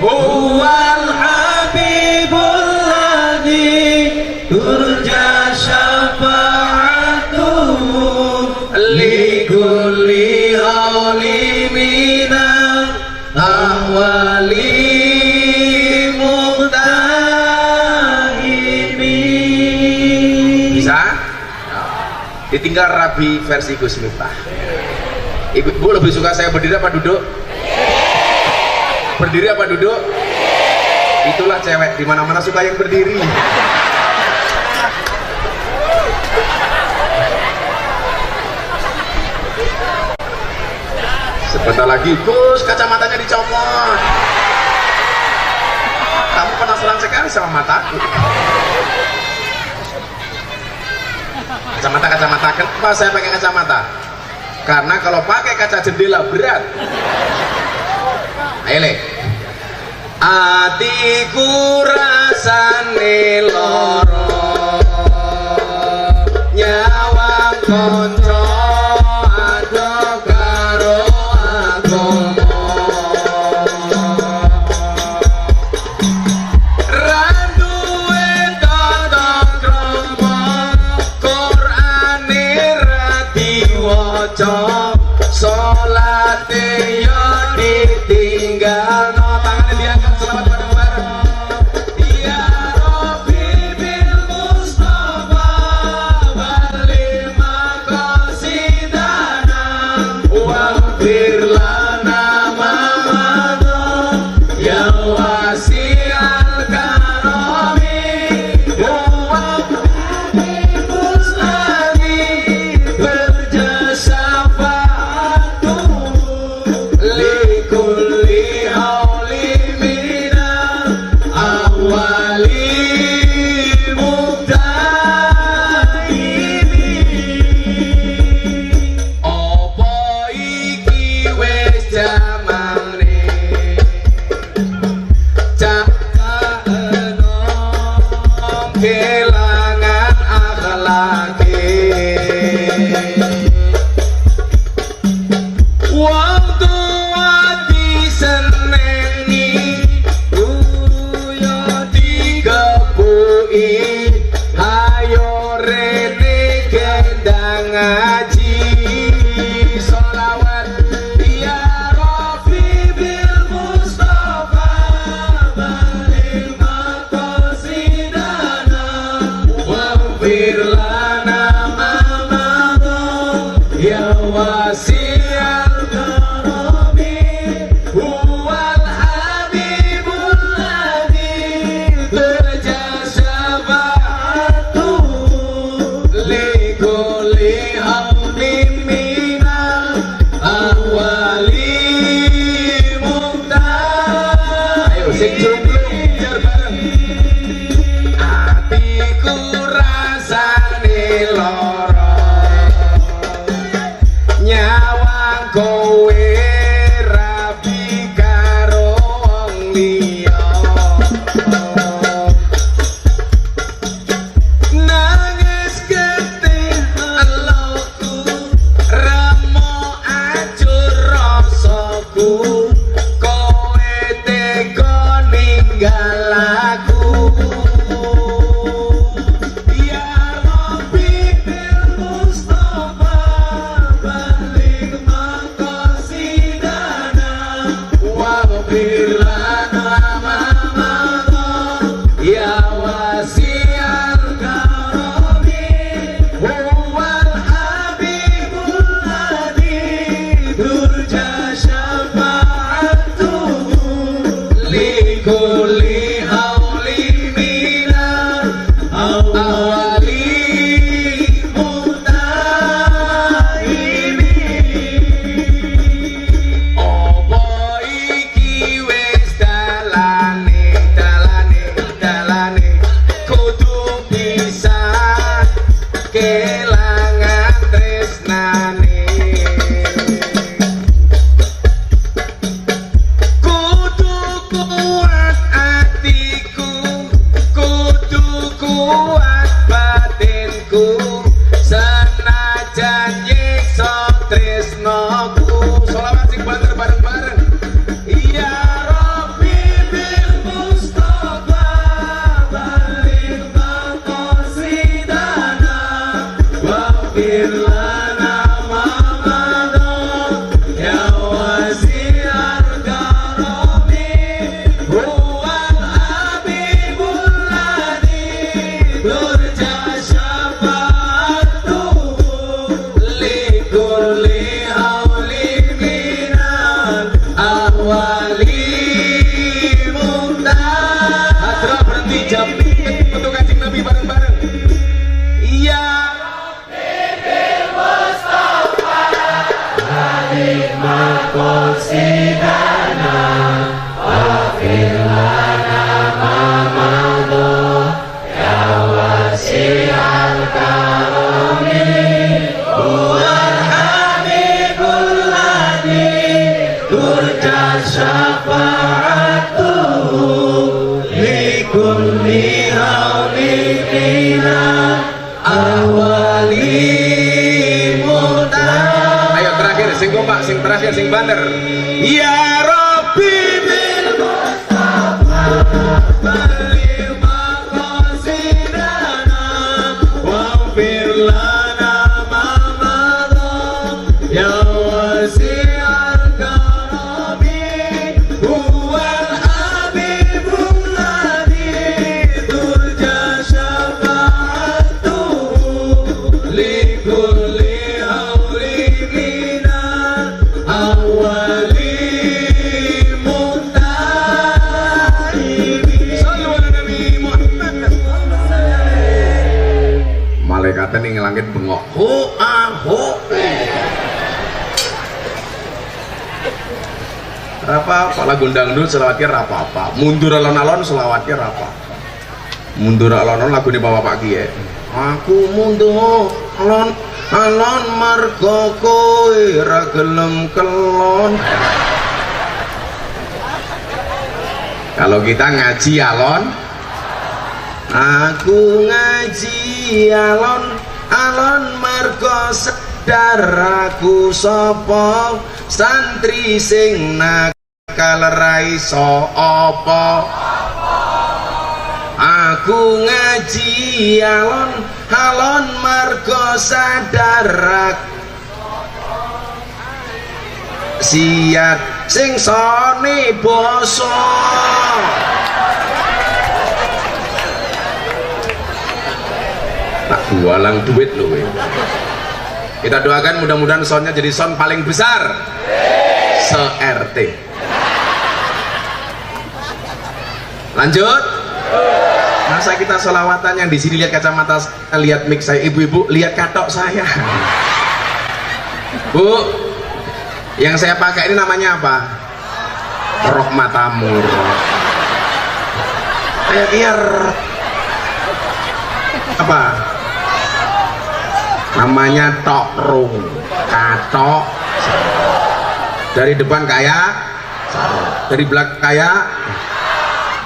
awali muhtahimi. Bisa? Ditinggal Rabi versi Gus Miftah. Ibu lebih suka saya berdiri apa duduk? Berdiri apa duduk? Itulah cewek, dimana-mana suka yang berdiri. Sebentar lagi, Gus, kacamatanya dicopot. Kamu penasaran sekali sama mataku. Kacamata, kenapa saya pakai kacamata? Karena kalau pakai kaca jendela berat. Ayo Le. Atiku rasane loro, nyawa konco ado karo agama. Randuwe tata krama, Qur'ane ra diwaca, salate yo ditinggal. Tangannya diangkat, selamat bareng-bareng. Ya Rabbi bil Mustafa balil maqasidana waghfir lana ma madha ya wasi'al karami wa muslimi berjasafatu likulli hauli mina awali muhtahimi. Apa iki wis jamane cakaeno kelangan akhlake. Wong tua diseneni, guru yo dikepuki, hayo rene gendang ngaji. Sholawat ya Rabbi bil Mustafa balil maqasidana waghfir lana ma madha ya wasi'al karami huwal habibul ladzi turja syafa'atu likulli hawmin minal awali muhtah. Ayo sing jomblo biar bareng. Atiku rasane loro, nyawang kowe rabi karo wong liya. Nangis getih eloku, remo acur rasaku, kowe tega ninggal aku. Ya Rabbi bil Mustafa balil maqasidana waghfir lana ma madha ya wasi'al karami huwal habibul ladzi turja syafa'atuhu likulli hauli minal awali muhtahimi. Apa iki wis syafa'atuhu likulli hawlina awali muta. Ayo terakhir sing kompak, sing terakhir sing banter. Ya Rabbi bil Mustafa balil maqasidana waghfir lana ma madha ya wasi'al karami huwal habibul ladzi turja syafa'atuhu likulli hawlina awali muntaibi. Sallu ala Nabi Muhammad. Malaikatnya ning langit bengok ho ho. Apa lagu dangdut selawatnya apa-apa, mundur alon-alon selawatnya apa, mundur alon-alon lagu ini bapak kiye. Aku mundur alon-alon margo kowe ra gelem kelon. Kalau kita ngaji alon, aku ngaji alon-alon margo sedar aku sapa santri sing nakal ra iso apa. Aku ngaji alon-alon margo sadar siat sing sone basa. Tak bualang duit loh. Kita doakan mudah-mudahan soundnya jadi sound paling besar se-RT. Lanjut. Masa kita selawatan yang di sini lihat kacamata, lihat mic saya, ibu-ibu lihat katok saya. Bu, yang saya pakai ini namanya apa? Rohmatamur. Kayak apa? Namanya tokrung, katok. Dari depan kayak, dari belakang kayak.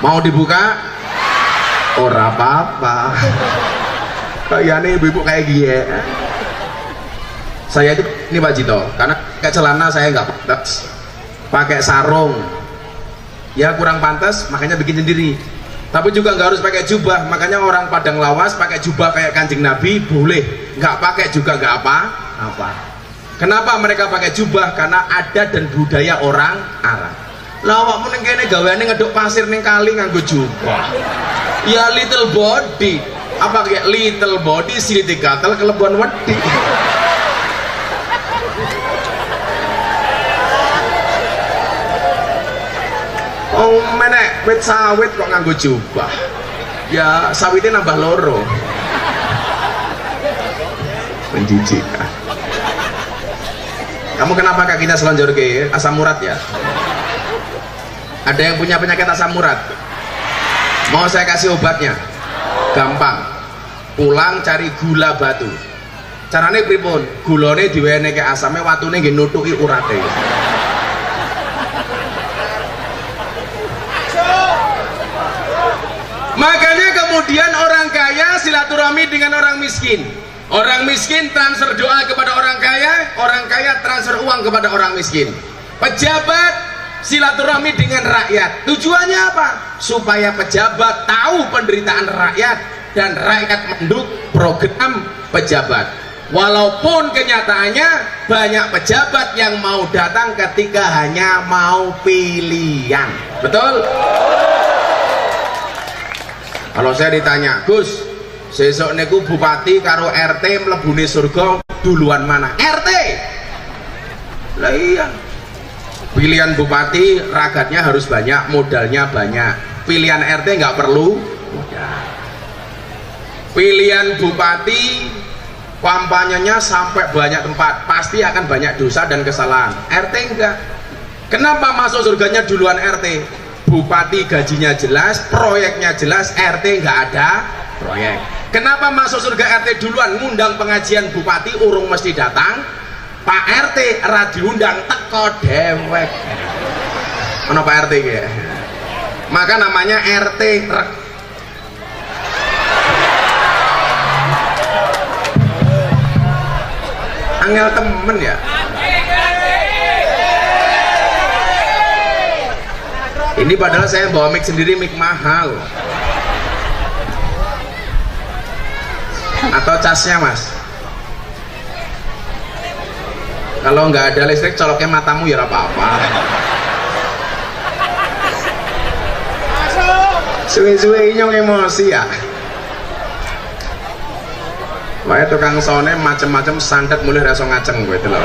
Mau dibuka? Ora apa-apa. Kayaknya ibu-ibu kayak gini. Saya itu ini Pak Jito, karena kayak celana saya nggak pantas, pakai sarung, ya kurang pantas, makanya bikin sendiri. Tapi juga nggak harus pakai jubah, makanya orang Padang Lawas pakai jubah kayak Kanjeng Nabi boleh, nggak pakai juga nggak apa-apa. Kenapa mereka pakai jubah? Karena adat dan budaya orang Arab. Lawak meneng kene gaweane ngeduk pasir ning kali nganggo jubah. Ya little body, apa kayak little body sini dikatel kelebuan wedi. Oh menek wit sawit kok nganggo jubah. Ya sawitnya nambah loro. Menjijikan. Kamu kenapa kakinya selonjor ke asam urat ya? Ada yang punya penyakit asam urat? Mau saya kasih obatnya? Gampang. Pulang cari gula batu. Carane pripun? Gulane diwenehke asame, watune nggih nutuki urate. Makanya kemudian orang kaya silaturahmi dengan orang miskin. Orang miskin transfer doa kepada orang kaya transfer uang kepada orang miskin. Pejabat silaturahmi dengan rakyat. Tujuannya apa? Supaya pejabat tahu penderitaan rakyat dan rakyat mendukung program pejabat. Walaupun kenyataannya banyak pejabat yang mau datang ketika hanya mau pilihan. Betul? Kalau saya ditanya, Gus, sesuk niku bupati karo RT mlebune surga duluan mana? RT. Lah iya. Pilihan bupati ragatnya harus banyak, modalnya banyak. Pilihan RT nggak perlu modal. Pilihan bupati kampanyenya sampai banyak tempat, pasti akan banyak dosa dan kesalahan. RT enggak. Kenapa masuk surganya duluan RT? Bupati gajinya jelas, proyeknya jelas, RT nggak ada proyek. Kenapa masuk surga RT duluan? Ngundang pengajian bupati urung mesti datang, Pak RT ra diundang teko dewek. ono Pak RT ya. Maka namanya RT truk. Angel temen ya. Ini padahal saya bawa mic sendiri, mic mahal. Atau casnya mas? Kalau nggak ada listrik coloknya matamu ya apa-apa. Suwe-suwe nyong emosi ya. Wae tukang sone macem-macem santet mulai rasa ngaceng gue itu loh.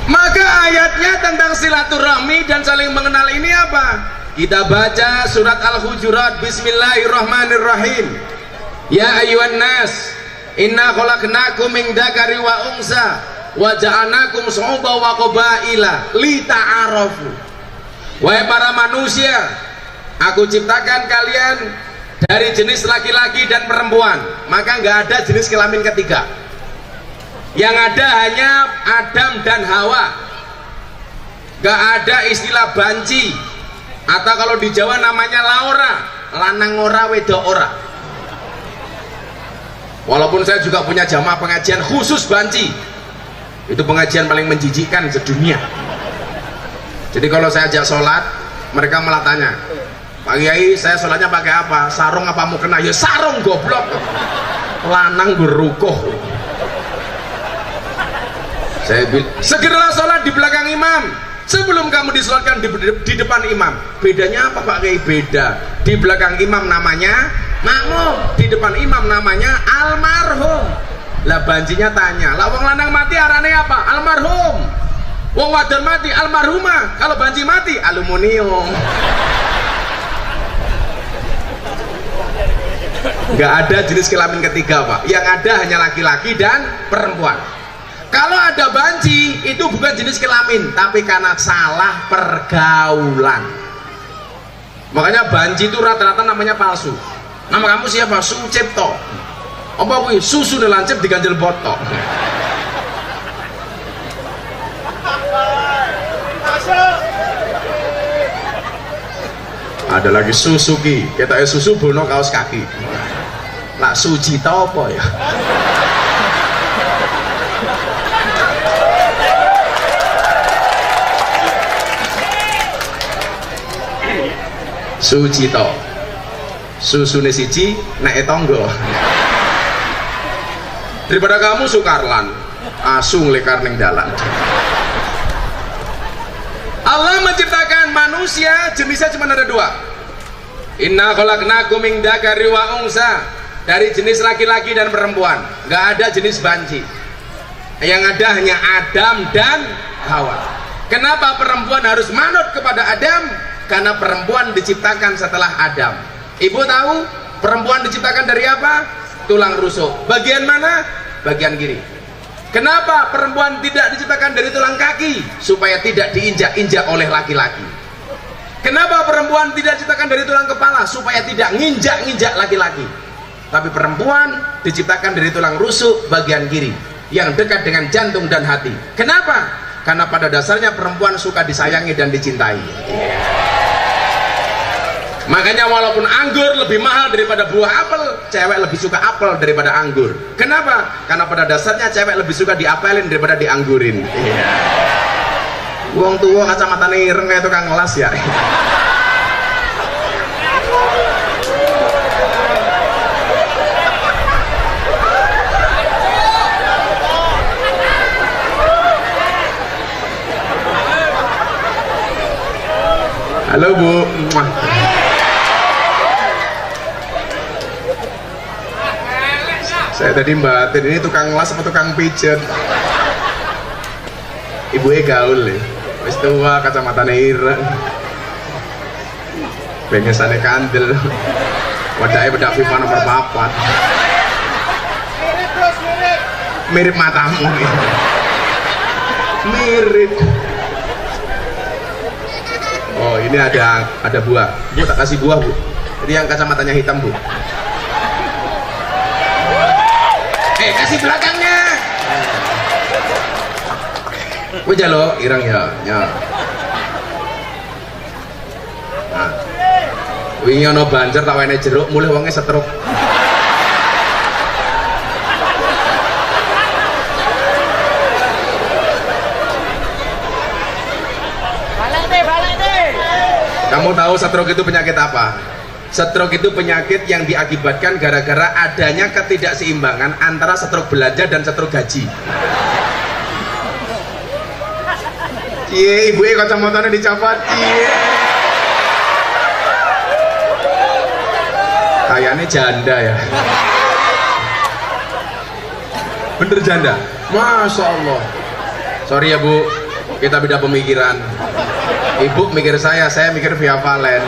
Maka ayatnya tentang silaturahmi dan saling mengenal ini apa? Kita baca surat Al-Hujurat. Bismillahirrahmanirrahim. Ya ayyuhan nas, inna khalaqnakum min dzakari wa unsa wa ja'alnakum syu'uban wa qabaila lita'arafu. Wahai para manusia, aku ciptakan kalian dari jenis laki-laki dan perempuan. Maka nggak ada jenis kelamin ketiga. Yang ada hanya Adam dan Hawa. Nggak ada istilah banci, atau kalau di Jawa namanya laura, lanang ora wedok ora. Walaupun saya juga punya jamaah pengajian khusus banci, itu pengajian paling menjijikkan sedunia. Jadi kalau saya ajak sholat, mereka malah tanya, Pak Kiai, saya sholatnya pakai apa? Sarung apa mau kena? Ya sarung goblok. Lanang berukuh. Saya bilang, segeralah sholat di belakang imam sebelum kamu disolatkan di depan imam. Bedanya apa Pak Kiai? Beda. Di belakang imam namanya makmum, di depan imam namanya almarhum. Lah banjinya tanya, lah wong lanang mati arane apa? Almarhum. Wong wadon mati almarhumah. Kalau banji mati aluminium. Nggak ada jenis kelamin ketiga Pak. Yang ada hanya laki-laki dan perempuan. Kalau ada banci itu bukan jenis kelamin, tapi karena salah pergaulan. Makanya banci itu rata-rata namanya palsu. Nama kamu siapa? Sucipto. Apa kuwi? Susu nelancip diganjel botok. Ada lagi Suzuki, kita susu bono kaos kaki. Lah Sujito apa ya? Sujito, susune siji nek tonggo. Daripada kamu Sukarlan, asung lekar ning dalan. Allah menciptakan manusia jenisnya cuma ada dua. Inna khalaqnakum min dzakari wa unsa, dari jenis laki-laki dan perempuan. Nggak ada jenis banci. Yang ada hanya Adam dan Hawa. Kenapa perempuan harus manut kepada Adam? Karena perempuan diciptakan setelah Adam. Ibu tahu perempuan diciptakan dari apa? Tulang rusuk. Bagian mana? Bagian kiri. Kenapa perempuan tidak diciptakan dari tulang kaki? Supaya tidak diinjak-injak oleh laki-laki. Kenapa perempuan tidak diciptakan dari tulang kepala? Supaya tidak nginjak-nginjak laki-laki. Tapi perempuan diciptakan dari tulang rusuk bagian kiri, yang dekat dengan jantung dan hati. Kenapa? Karena pada dasarnya perempuan suka disayangi dan dicintai. Makanya walaupun anggur lebih mahal daripada buah apel, cewek lebih suka apel daripada anggur. Kenapa? Karena pada dasarnya cewek lebih suka diapelin daripada dianggurin. Wong tua kacamata ireng kayak tukang ngelas ya. Halo Bu. Saya tadi batin, ini tukang las apa tukang pijet? Ibunya gaul ya, wis tua kacamata ireng, bengesannya kandel, wadahnya bedak FIFA nomor 4. Mirip matamu ya. Mirip. Oh ini ada buah. Bu tak kasih buah Bu. Jadi yang kacamatanya hitam Bu. Kasih belakangnya. jaluk ireng ya. Ya. Nah. Wingi ana banjir tak wene jeruk, mulih wonge setruk. Kamu tahu stroke itu penyakit apa? Stroke itu penyakit yang diakibatkan gara-gara adanya ketidakseimbangan antara stroke belanja dan stroke gaji. Cie, ibu kacamatanya dicopot. Cie. Kayaknya janda ya. Bener janda? Masya Allah. Sorry ya bu, kita beda pemikiran. Ibu mikir saya mikir via Valen.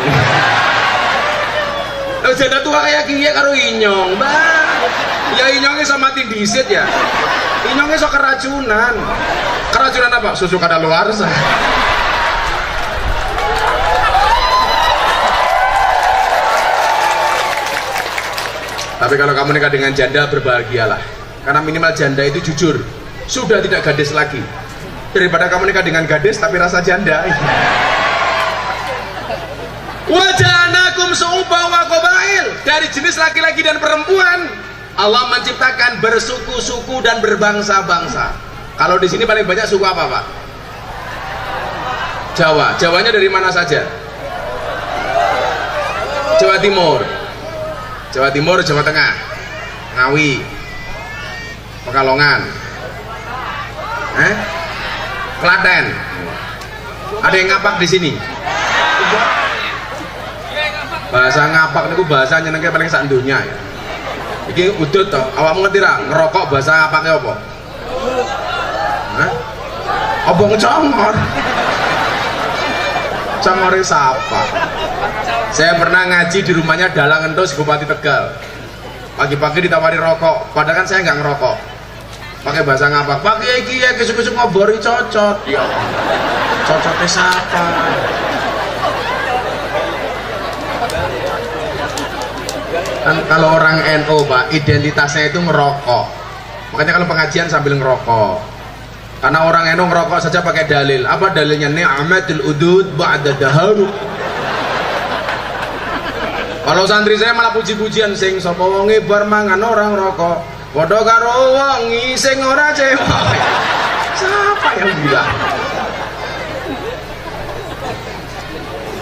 Lo janda tua kayak gini karo inyong, bang. Ya inyongnya sama mati disit ya. Inyongnya so keracunan. Keracunan apa? Susu kadaluarsa. Tapi kalau kamu nikah dengan janda, berbahagialah. Karena minimal janda itu jujur, sudah tidak gadis lagi. Daripada kamu nikah dengan gadis tapi rasa janda. Wajanakum su'uba wa qabail, dari jenis laki-laki dan perempuan Allah menciptakan bersuku-suku dan berbangsa-bangsa. Kalau di sini paling banyak suku apa, Pak? Jawa. Jawanya dari mana saja? Jawa Timur, Jawa Timur, Jawa Tengah, Ngawi, Pekalongan, Klaten. Ada yang ngapak di sini? Bahasa ngapak itu bahasa nyenengke paling sak donya ya. Iki udut toh, awakmu ngerti ra ngerokok bahasa ngapake apa? Hah? Apa ngecongor? Congore sapa? Saya pernah ngaji di rumahnya Dalang Entus Bupati Tegal. Pagi-pagi ditawari rokok, padahal kan saya nggak ngerokok. Pakai bahasa ngapak, pakai iki ya kesuk-kesuk ngobori cocot. Ya. Cocotnya siapa? Kan kalau orang NU, Pak, identitasnya itu ngerokok. Makanya kalau pengajian sambil ngerokok. Karena orang NU ngerokok saja pakai dalil. Apa dalilnya? Ni'matul udud ba'da daharu. Kalau santri saya malah puji-pujian sing sapa wonge bar mangan orang rokok. Padha karo wong sing ora cewek. Siapa yang bilang?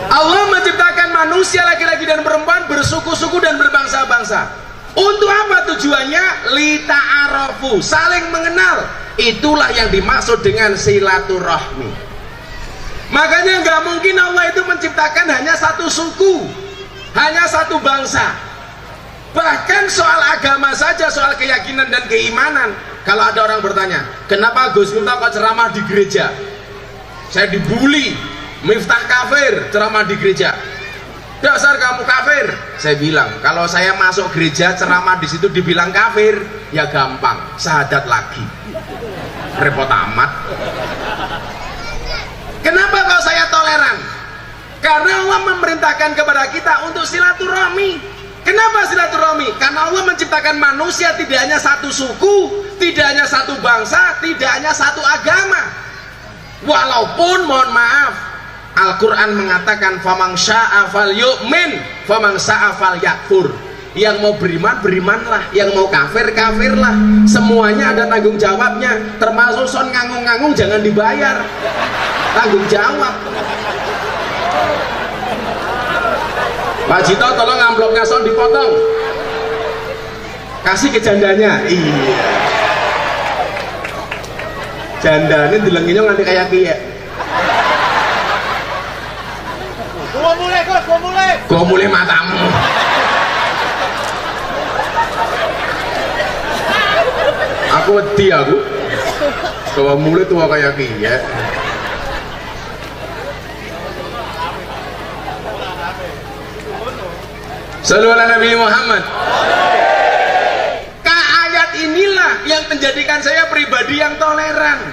Allah menciptakan manusia laki-laki dan perempuan bersuku-suku dan berbangsa-bangsa. Untuk apa tujuannya? Lita'arafu, saling mengenal. Itulah yang dimaksud dengan silaturahmi. Makanya nggak mungkin Allah itu menciptakan hanya satu suku, hanya satu bangsa. Bahkan soal agama saja, soal keyakinan dan keimanan. Kalau ada orang bertanya, kenapa Gus Miftah kok ceramah di gereja? Saya dibully, Miftah kafir ceramah di gereja. Dasar kamu kafir. Saya bilang, kalau saya masuk gereja ceramah di situ dibilang kafir, ya gampang, syahadat lagi. Repot amat. Kenapa kalau saya toleran? Karena Allah memerintahkan kepada kita untuk silaturahmi. Kenapa silaturahmi? Karena Allah menciptakan manusia tidak hanya satu suku, tidak hanya satu bangsa, tidak hanya satu agama. Walaupun mohon maaf, Al-Quran mengatakan famang sya'a fal yu'min, famang sya'a fal yakfur. Yang mau beriman, berimanlah. Yang mau kafir, kafirlah. Semuanya ada tanggung jawabnya. Termasuk son nganggung-nganggung jangan dibayar. Tanggung jawab. Pak Jito tolong amplopnya son dipotong, kasih ke jandanya. Iya, jandanya dilenginya nganti kayak kiye. Gua mulai matamu. Aku wedi aku. Gua mulai tua kayak kiye. Sallallahu alaihi Nabi Muhammad. Ayat inilah yang menjadikan saya pribadi yang toleran.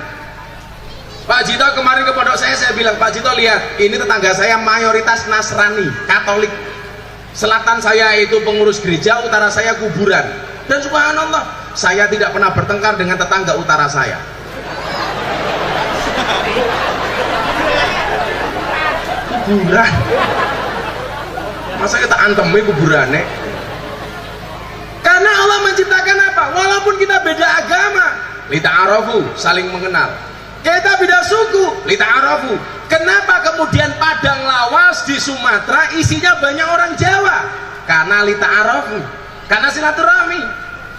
Pak Jito kemarin ke pondok saya bilang, Pak Jito lihat, ini tetangga saya mayoritas Nasrani, Katolik. Selatan saya itu pengurus gereja, utara saya kuburan. Dan subhanallah, saya tidak pernah bertengkar dengan tetangga utara saya. kuburan. Masa kita antemi kuburannya? Karena Allah menciptakan apa? Walaupun kita beda agama, lita'arafu, saling mengenal. Kita beda suku, lita'arafu. Kenapa kemudian Padang Lawas di Sumatera isinya banyak orang Jawa? Karena lita'arafu, karena silaturahmi.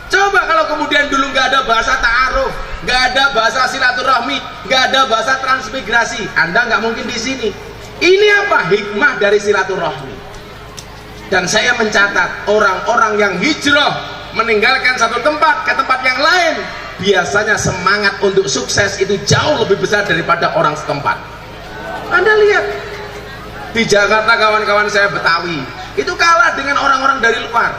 Coba kalau kemudian dulu nggak ada bahasa ta'aruf, nggak ada bahasa silaturahmi, nggak ada bahasa transmigrasi, Anda nggak mungkin di sini. Ini apa? Hikmah dari silaturahmi. Dan saya mencatat orang-orang yang hijrah meninggalkan satu tempat ke tempat yang lain, biasanya semangat untuk sukses itu jauh lebih besar daripada orang setempat. Anda lihat di Jakarta, kawan-kawan saya Betawi itu kalah dengan orang-orang dari luar.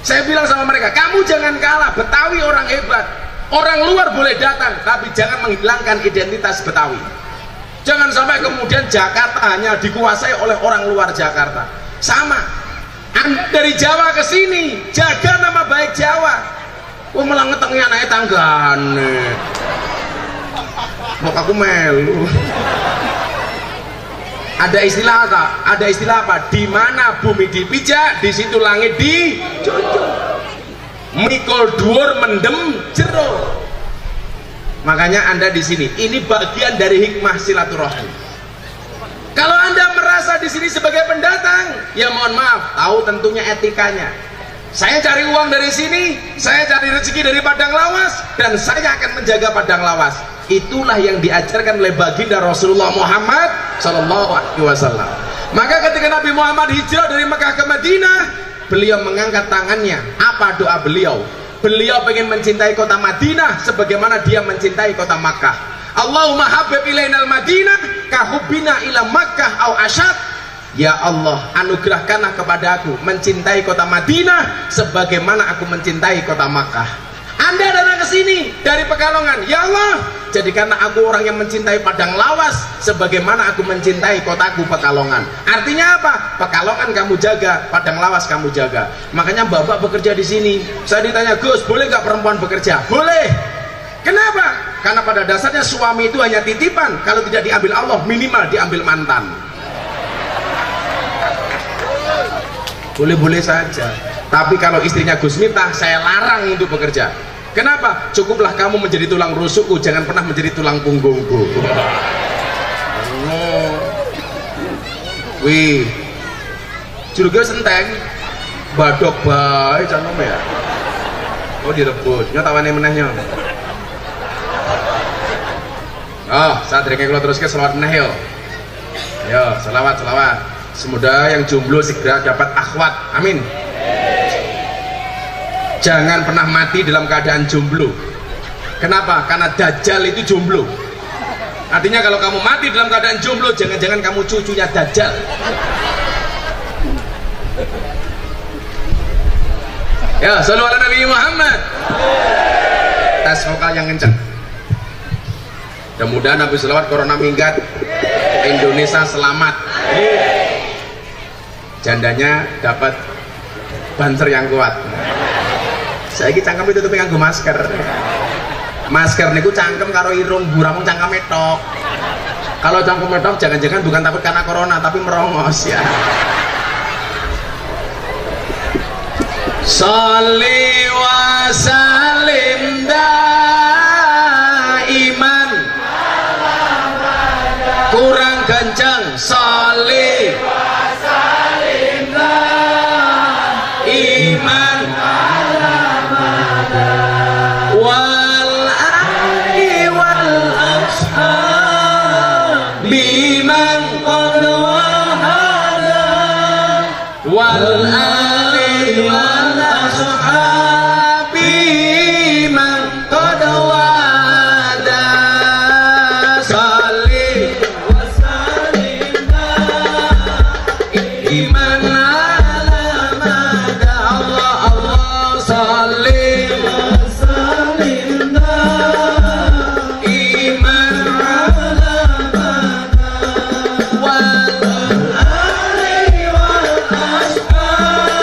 Saya bilang sama mereka, kamu jangan kalah, Betawi orang hebat. Orang luar boleh datang, tapi jangan menghilangkan identitas Betawi. Jangan sampai kemudian Jakarta hanya dikuasai oleh orang luar Jakarta. Sama, Anda dari Jawa ke sini, jaga nama baik Jawa. Wah, malah ngetengnya naik tanggane. Mau aku melu. Ada istilah apa? Ada istilah apa? Di mana bumi dipijak, di situ langit dijunjung. Mikul dhuwur mendem jero. Makanya Anda di sini. Ini bagian dari hikmah silaturahmi. Kalau Anda merasa di sini sebagai pendatang, ya mohon maaf, tahu tentunya etikanya. Saya cari uang dari sini, saya cari rezeki dari Padang Lawas, dan saya akan menjaga Padang Lawas. Itulah yang diajarkan oleh baginda Rasulullah Muhammad SAW. Maka ketika Nabi Muhammad hijrah dari Mekah ke Madinah, beliau mengangkat tangannya. Apa doa beliau? Beliau ingin mencintai kota Madinah sebagaimana dia mencintai kota Makkah. Allahumma habib ilainal Madinah kahubbina ila Makkah au asyad. Ya Allah, anugerahkanlah kepada aku mencintai kota Madinah sebagaimana aku mencintai kota Makkah. Anda datang ke sini dari Pekalongan, ya Allah, jadikanlah aku orang yang mencintai Padang Lawas sebagaimana aku mencintai kotaku Pekalongan. Artinya apa? Pekalongan kamu jaga, Padang Lawas kamu jaga. Makanya Bapak bekerja di sini. Saya ditanya, Gus, boleh nggak perempuan bekerja? Boleh. Kenapa? Karena pada dasarnya suami itu hanya titipan. Kalau tidak diambil Allah, minimal diambil mantan. Boleh-boleh saja. Tapi kalau istrinya Gus Miftah, saya larang untuk bekerja. Kenapa? Cukuplah kamu menjadi tulang rusukku, jangan pernah menjadi tulang punggungku. Wih, juga senteng, badok baik, jangan ya. Oh direbut, nyotawane menehnya. Oh, saat ini kalau teruskan selawat meneh yo. Yo, selawat. Semoga yang jomblo segera dapat akhwat. Amin. Jangan pernah mati dalam keadaan jomblo. Kenapa? Karena Dajjal itu jomblo. Artinya kalau kamu mati dalam keadaan jomblo, jangan-jangan kamu cucunya Dajjal. Ya, sallu ala Nabi Muhammad. Tes vokal yang kencang. Mudah-mudahan Nabi selawat corona minggat, Indonesia selamat. Jandanya dapat banser yang kuat. Saya ini cangkem itu tapi nganggo masker. Masker niku cangkem karo irung, buramu cangkem tok. Kalau cangkem tok jangan-jangan bukan takut karena corona tapi merongos ya. Sholli wa salim daiman. Kurang kencang. Sholli wa salim daiman wal ali wal ashab biman qad wahada wal ali wal ashab biman qad wahada. Salli wa salim iman ala mada. Allah Allah salli wa salim iman ala mada wal ali wal ashab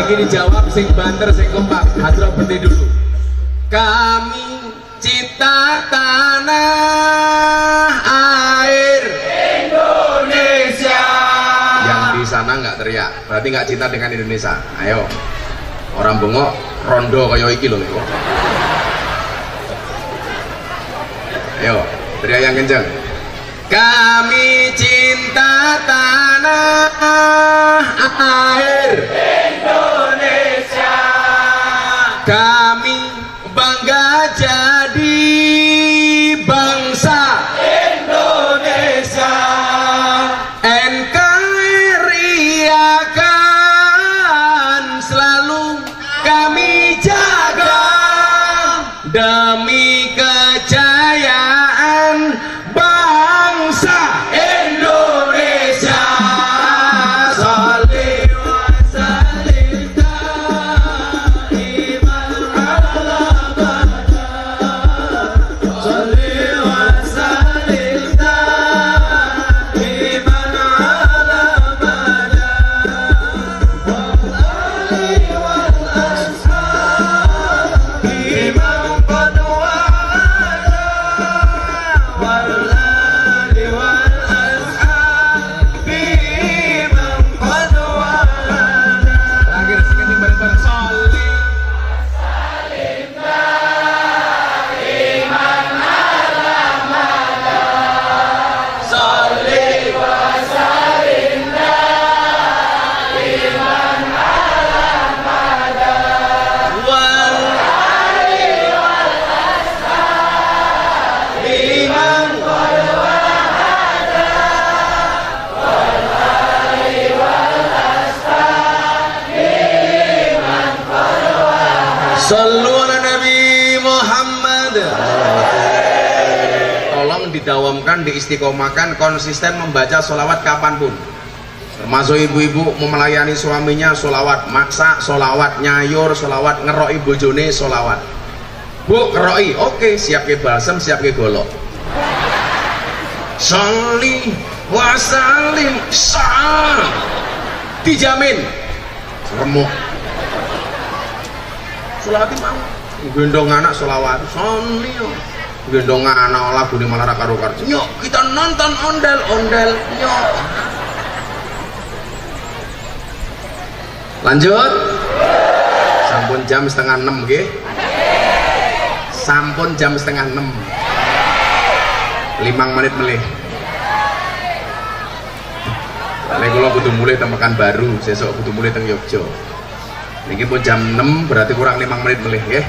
Iki dijawab sing banter sing kompak. Hadro bende dulu. Kami cinta tanah air Indonesia. Yang di sana nggak teriak, berarti nggak cinta dengan Indonesia. Ayo, orang bengok rondo kayak iki loh. Ayo, teriak yang kenceng. Kami cinta tanah air Indonesia. Kami bangga jadi bangsa Indonesia. NKRI akan selalu kami jaga demi kejayaan bangsa Indonesia. Sholli wa sallim daiman ala abada. Sholli wa sallim daiman ala abada. Wal ali wal ashabi man qad wa'ada. Wal ali wal ashabi man qad wa'ada. Terakhir sekian bareng-bareng. Sholli Sholli wa sallim daiman ala abada. Wal ali wal ashabi man qad wa'ada. Wal ali wal ashabi man qad wa'ada. Shallu ala Nabi Muhammad. Tolong didawamkan, diistiqomahkan, konsisten membaca sholawat kapanpun. Termasuk ibu-ibu mau melayani suaminya sholawat, maksa sholawat, nyayur sholawat, ngeroi bojone sholawat. Bu, ngeroi, oke, siap ke balsem, siap ke golok. Sholli wa sallim sah. Dijamin remuk. Sholawat mau gendong anak sholawat. Sholli gendong anak lagu ini malah karo-karo. Nyok, kita nonton ondel-ondel. Nyok. Lanjut. Sampun jam setengah 6 nggih. Sampun jam setengah 6. 5 menit melih. Lek kula kudu mulai temekan baru, sesuk kudu mulai teng Yogya. Niki pun jam 6 berarti kurang 5 menit melih nggih.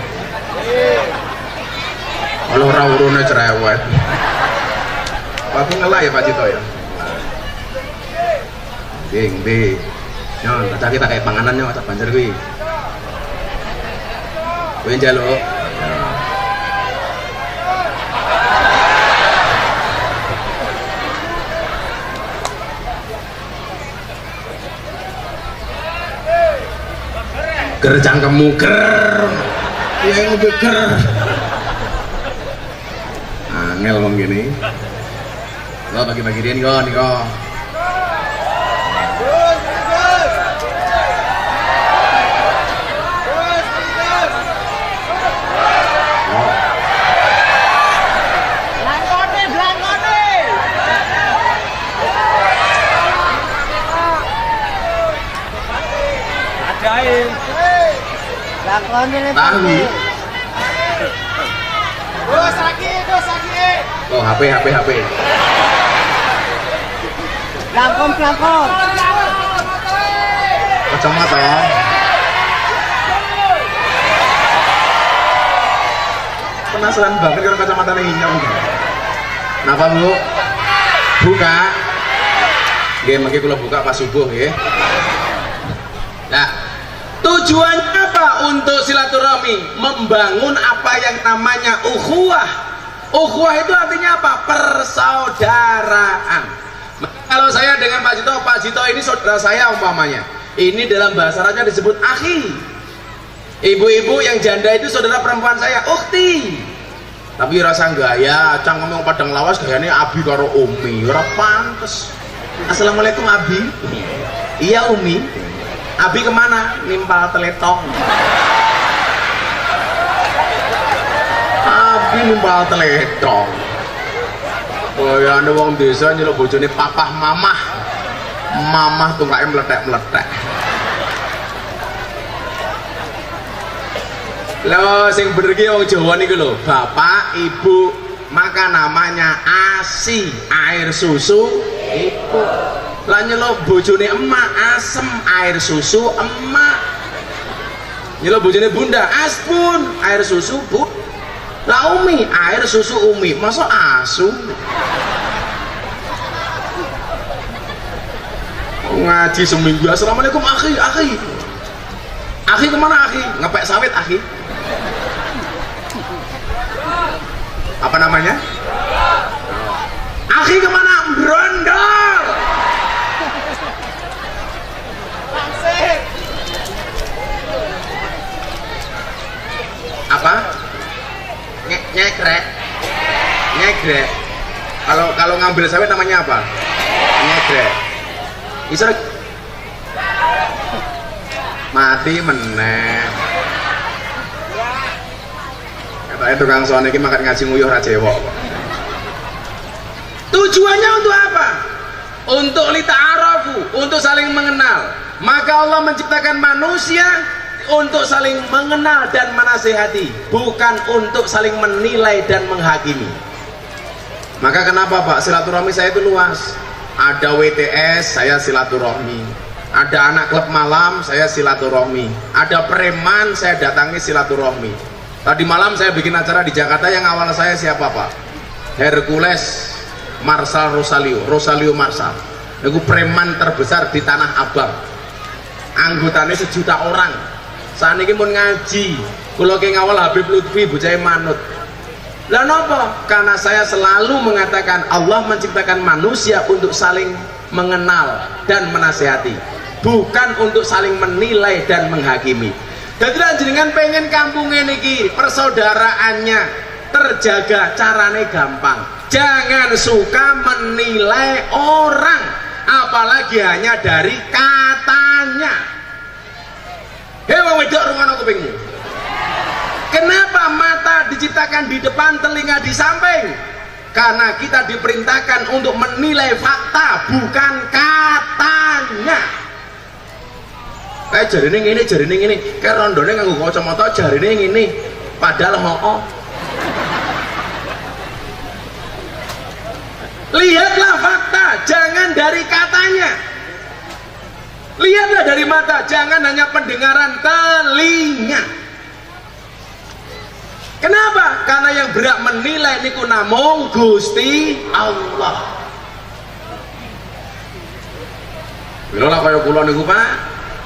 Kalau ora urune cerewet. Tapi ngelah ya Pak Cito ya. Nggih. Nyon, kita kayak panganan yo tak banjar kuwi. Kuwi njaluk. Ger cangkemmu ger. Yang ger. Angel wong gini. Lo bagi-bagi dia nih kok. Tahu. Dos lagi. Oh, HP. Pelangkon. Kacamata. Penasaran banget kalau kacamata hinyong. Napa Bu? Buka. Nggih, mengki kula buka pas subuh nggih. Nah, tujuannya apa untuk silaturahmi? Membangun apa yang namanya ukhuwah. Ukhuwah itu artinya apa? Persaudaraan. Kalau saya dengan Pak Cito ini saudara saya umpamanya. Ini dalam bahasa Arabnya disebut akhi. Ibu-ibu yang janda itu saudara perempuan saya, ukhti. Tapi rasa gaya, cang ngomong padang lawas gayanya abi karo umi, ora pantes. Assalamualaikum abi. Iya umi. Abi kemana? Nimpal teletong. Abi nimpal teletong. Kaya ada wong desa nyeluk bojone papah mamah. Mamah tungkae meletek-meletek. Lho sing bener ki wong Jawa niku lho, bapak, ibu, maka namanya ASI, air susu ibu. Lah nyeluk bojone emak, asem, air susu emak. Nyeluk bojone bunda, aspun, air susu bu. Lah umi, air susu umi, masa asu? Ngaji seminggu, assalamualaikum akhi, akhi. Akhi kemana akhi? Ngepek sawit akhi. Apa namanya? Akhi kemana? Brondol. Apa? Nyekrek. Nyekrek. Kalau ngambil sawit namanya apa? Nyekrek. Bisa mati meneh. Katanya tukang soal ini makan ngaji nguyuh ra cewek. Tujuannya untuk apa? Untuk lita'arafu, untuk saling mengenal. Maka Allah menciptakan manusia untuk saling mengenal dan menasihati, bukan untuk saling menilai dan menghakimi. Maka kenapa Pak, silaturahmi saya itu luas. Ada WTS, saya silaturahmi. Ada anak klub malam, saya silaturahmi. Ada preman, saya datangi silaturahmi. Tadi malam saya bikin acara di Jakarta yang awal saya siapa Pak? Hercules Marsal Rosalio Marsal. Itu preman terbesar di Tanah Abang. Anggotanya 1 juta orang. Saat ini mau ngaji. Kalau kayak ngawal Habib Lutfi, bocah manut. Lah napa? Karena saya selalu mengatakan Allah menciptakan manusia untuk saling mengenal dan menasehati, bukan untuk saling menilai dan menghakimi. Jadi jenengan pengen kampungnya niki persaudaraannya terjaga, carane gampang. Jangan suka menilai orang, apalagi hanya dari katanya. Hei wong wedok rungono kupingmu. Kenapa mata diciptakan di depan, telinga di samping? Karena kita diperintahkan untuk menilai fakta, bukan katanya. Kayak jarine ngene, kayak rondone nganggo kacamata jarine ngene, padahal hoo. Lihatlah fakta, jangan dari katanya. Lihatlah dari mata, jangan hanya pendengaran telinga. Kenapa? Karena yang berhak menilai niku namung Gusti Allah. Lha kaya kula niku Pak,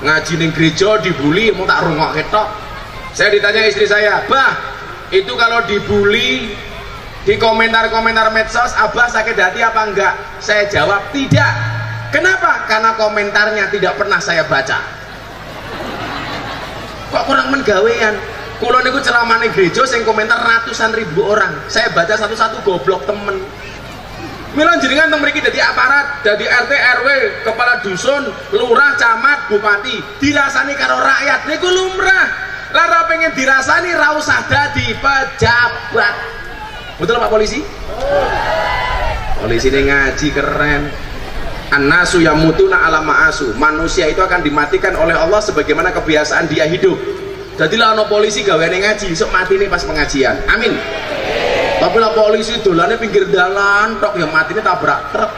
ngaji ning gereja dibully mau tak rungokke tok. Saya ditanya istri saya, "Bah, itu kalau dibully di komentar-komentar medsos, Abah sakit hati apa enggak?" Saya jawab, "Tidak." Kenapa? Karena komentarnya tidak pernah saya baca. Kok kurang menggawean? Kulo niku ceramah ning gereja sing komentar ratusan ribu orang. Saya baca satu-satu goblok temen. Mila jenengan teng mriki dadi aparat, dadi RT RW, kepala dusun, lurah, camat, bupati, dirasani karo rakyat niku lumrah. Lara pengen dirasani ra usah dadi pejabat. Betul Pak Polisi? Polisi ini ngaji keren. An-nasu yamutuna ala ma'asu. Manusia itu akan dimatikan oleh Allah sebagaimana kebiasaan dia hidup. Jadi lah no polisi gaweane ngaji, sok mati nih pas pengajian. Amin. Tapi lah polisi dolannya pinggir dalan, tok ya mati nih tabrak truk.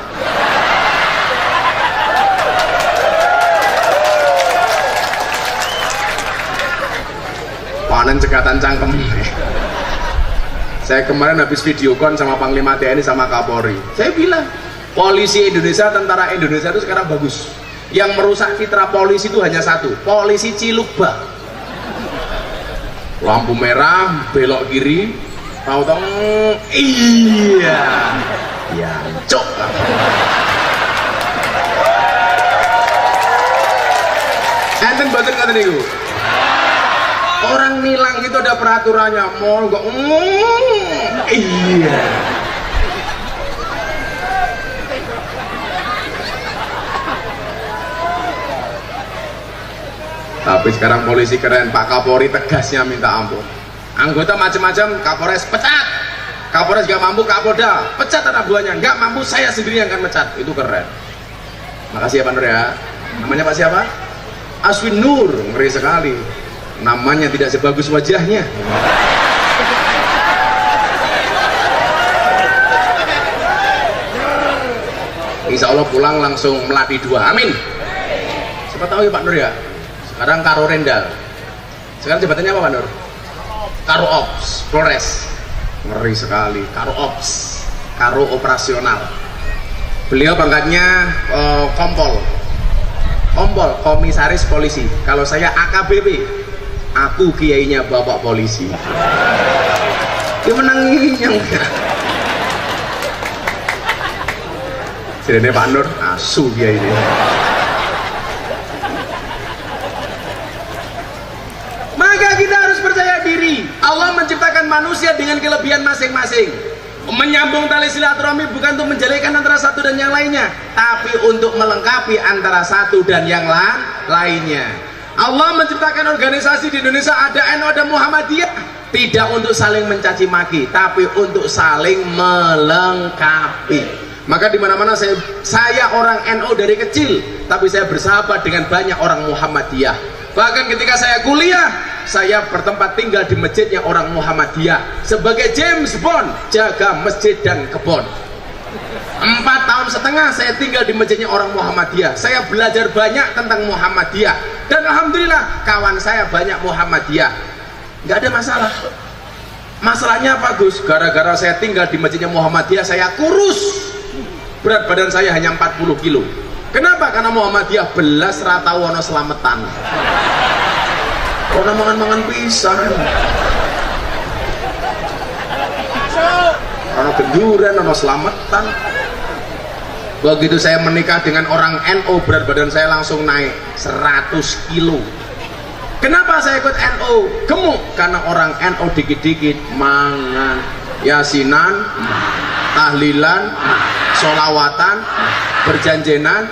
Panen cekatan cangkem. Saya kemarin habis videocon sama Panglima TNI sama Kapolri. Saya bilang, polisi Indonesia, tentara Indonesia itu sekarang bagus. Yang merusak citra polisi itu hanya satu, polisi Cilukba. Lampu merah belok kiri, tahu-tahu iya ya cok. Enten batin kata niku, orang nilang itu ada peraturannya, mau nggak iya. Tapi sekarang polisi keren, Pak Kapolri tegasnya minta ampun. Anggota macam-macam, Kapolres pecat. Kapolres gak mampu, Kapolda pecat anak buahnya. Gak mampu, saya sendiri yang akan pecat. Itu keren. Makasih ya Pak Nur ya. Namanya Pak siapa? Aswin Nur. Ngeri sekali. Namanya tidak sebagus wajahnya. Insya Allah pulang langsung melatih 2. Amin. Siapa tahu ya Pak Nur ya. Sekarang Karo Rendal. Sekarang jabatannya apa Pak Nur? Karo Ops, Polres. Ngeri sekali. Karo Ops, Karo Operasional. Beliau pangkatnya Kompol, Komisaris Polisi. Kalau saya AKBP, aku kiainya Bapak Polisi. Dia menanginya enggak. Jadi Pak Nur, asu dia ini. Maka kita harus percaya diri. Allah menciptakan manusia dengan kelebihan masing-masing. Menyambung tali silaturahmi bukan untuk menjelekan antara satu dan yang lainnya, tapi untuk melengkapi antara satu dan yang lainnya. Allah menciptakan organisasi di Indonesia, ada NU, ada Muhammadiyah, tidak untuk saling mencaci maki, tapi untuk saling melengkapi. Maka di mana-mana saya orang NU dari kecil, tapi saya bersahabat dengan banyak orang Muhammadiyah. Bahkan ketika saya kuliah, saya bertempat tinggal di masjidnya orang Muhammadiyah sebagai James Bond, jaga masjid dan kebun. 4,5 tahun saya tinggal di masjidnya orang Muhammadiyah. Saya belajar banyak tentang Muhammadiyah, dan alhamdulillah kawan saya banyak Muhammadiyah. Nggak ada masalah. Masalahnya apa Gus? Gara-gara saya tinggal di masjidnya Muhammadiyah, saya kurus. Berat badan saya hanya 40 kilo. Kenapa? Karena Muhammadiyah belas rata wono selametan. Orang mangan-mangan pisan. Orang genduran, orang selametan. Begitu saya menikah dengan orang NU, berat badan saya langsung naik 100 kilo. Kenapa saya ikut NU? Gemuk. Karena orang NU dikit-dikit mangan yasinan, tahlilan, solawatan, berjanjenan,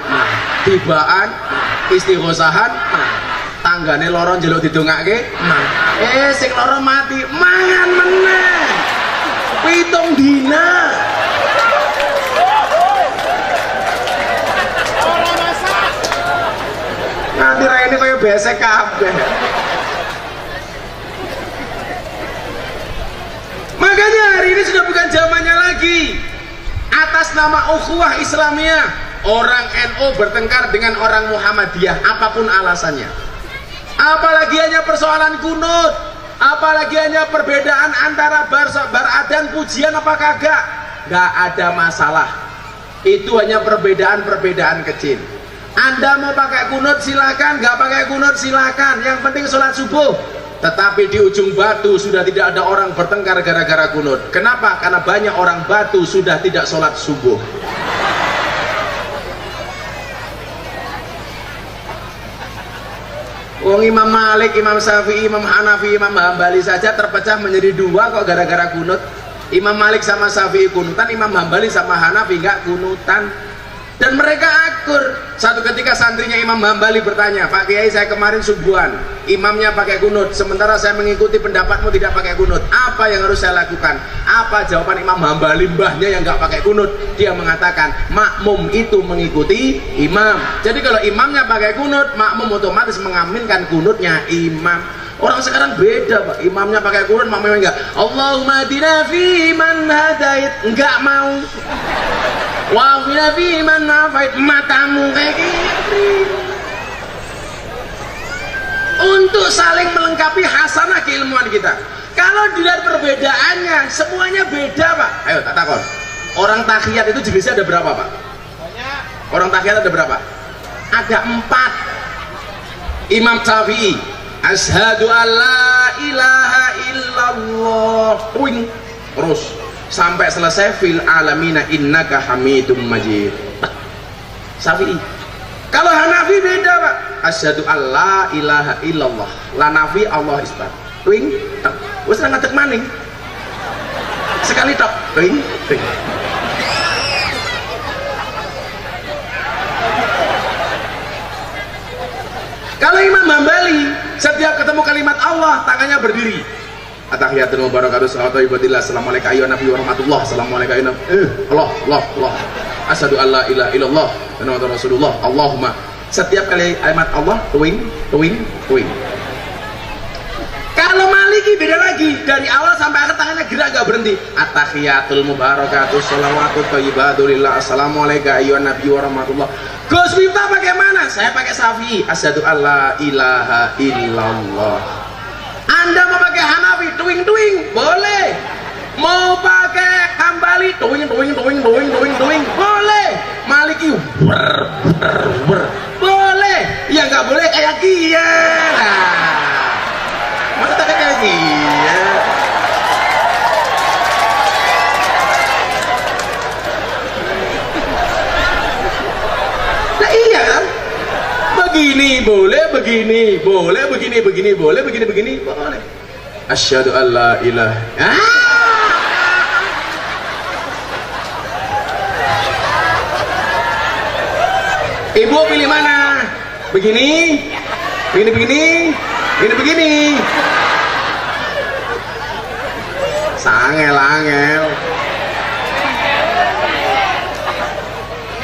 tibaan, istighosahan, tanggane loro njeluk didongake, sing loro mati mangan meneh 7 dina. Nanti raine kaya besek kabeh. Makanya hari ini sudah bukan zamannya lagi. Atas nama ukhuwah Islamiyah, orang NU bertengkar dengan orang Muhammadiyah, apapun alasannya. Apalagi hanya persoalan kunut, apalagi hanya perbedaan antara baradan pujian apa kagak, nggak ada masalah. Itu hanya perbedaan-perbedaan kecil. Anda mau pakai kunut silakan, nggak pakai kunut silakan, yang penting sholat subuh. Tetapi di ujung Batu sudah tidak ada orang bertengkar gara-gara kunut. Kenapa? Karena banyak orang Batu sudah tidak sholat subuh. Wong Imam Malik, Imam Syafi'i, Imam Hanafi, Imam Hambali saja terpecah menjadi 2 kok gara-gara kunut. Imam Malik sama Syafi'i kunutan, Imam Hambali sama Hanafi nggak kunutan. Dan mereka akur. Satu ketika santrinya Imam Hambali bertanya, Pak Kiai saya kemarin subuhan, imamnya pakai kunut, sementara saya mengikuti pendapatmu tidak pakai kunut, apa yang harus saya lakukan? Apa jawaban Imam Hambali, mbahnya yang nggak pakai kunut? Dia mengatakan, makmum itu mengikuti imam. Jadi kalau imamnya pakai kunut, makmum otomatis mengaminkan kunutnya imam. Orang sekarang beda Pak, imamnya pakai kunut, makmumnya enggak. Allahumma hadina fi man hadait, enggak mau. Wa fi man afait, matamu kayak gitu. Untuk saling melengkapi hasanah keilmuan kita. Kalau dilihat perbedaannya, semuanya beda Pak. Ayo tak takon. Orang tahiyat itu jenisnya ada berapa Pak? Banyak. Orang tahiyat ada berapa? Ada 4. Imam Syafi'i, asyhadu alla ilaha illallah, wing, terus sampai selesai fil alamina innaka hamidum majid. Syafi'i. Kalau Hanafi beda Pak, asyhadu alla ilaha illallah, la nafi Allah isbat, wing, wis ngadeg maning sekali tok, wing. Kalau Imam Hambali setiap ketemu kalimat Allah tangannya berdiri. Atahiyatul mubarakatuh salawatu ibadillah assalamualaikum ayyuhan nabi wa rahmatullah assalamualaikum ayyuhan Allah asyhadu an la ilaha illallah wa anna rasulullah Allahumma. Setiap kali kalimat Allah tuing. Kalau Maliki beda lagi, dari awal sampai akhir tangannya gerak gak berhenti. Atahiyatul mubarakatuh shalawatut thayyibatulillah assalamualaikum ayyuhan nabi wa rahmatullah. Gus Miftah bagaimana? Saya pakai Syafi'i asyhadu alla ilaha illallah. Anda mau pakai Hanafi tuing boleh. Mau pakai Hambali tuing boleh. Maliki boleh. Ya nggak boleh kayak dia. Masa tak kayak dia? Nah iya kan? Begini boleh, begini boleh, begini boleh. Asyhadu an la ilaha. Ibu pilih mana? Begini. Sangel.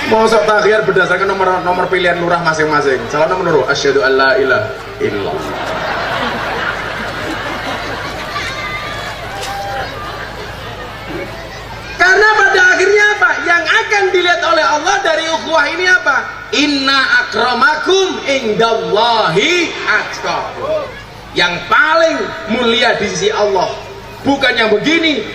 Mosok takhiyat berdasarkan nomor pilihan lurah masing-masing. Salah nomor asyhadu an la ilaha illallah. Karena pada akhirnya apa? Yang akan dilihat oleh Allah dari ukhuwah ini apa? Inna akramakum indallahi atqakum. Yang paling mulia di sisi Allah bukan yang begini,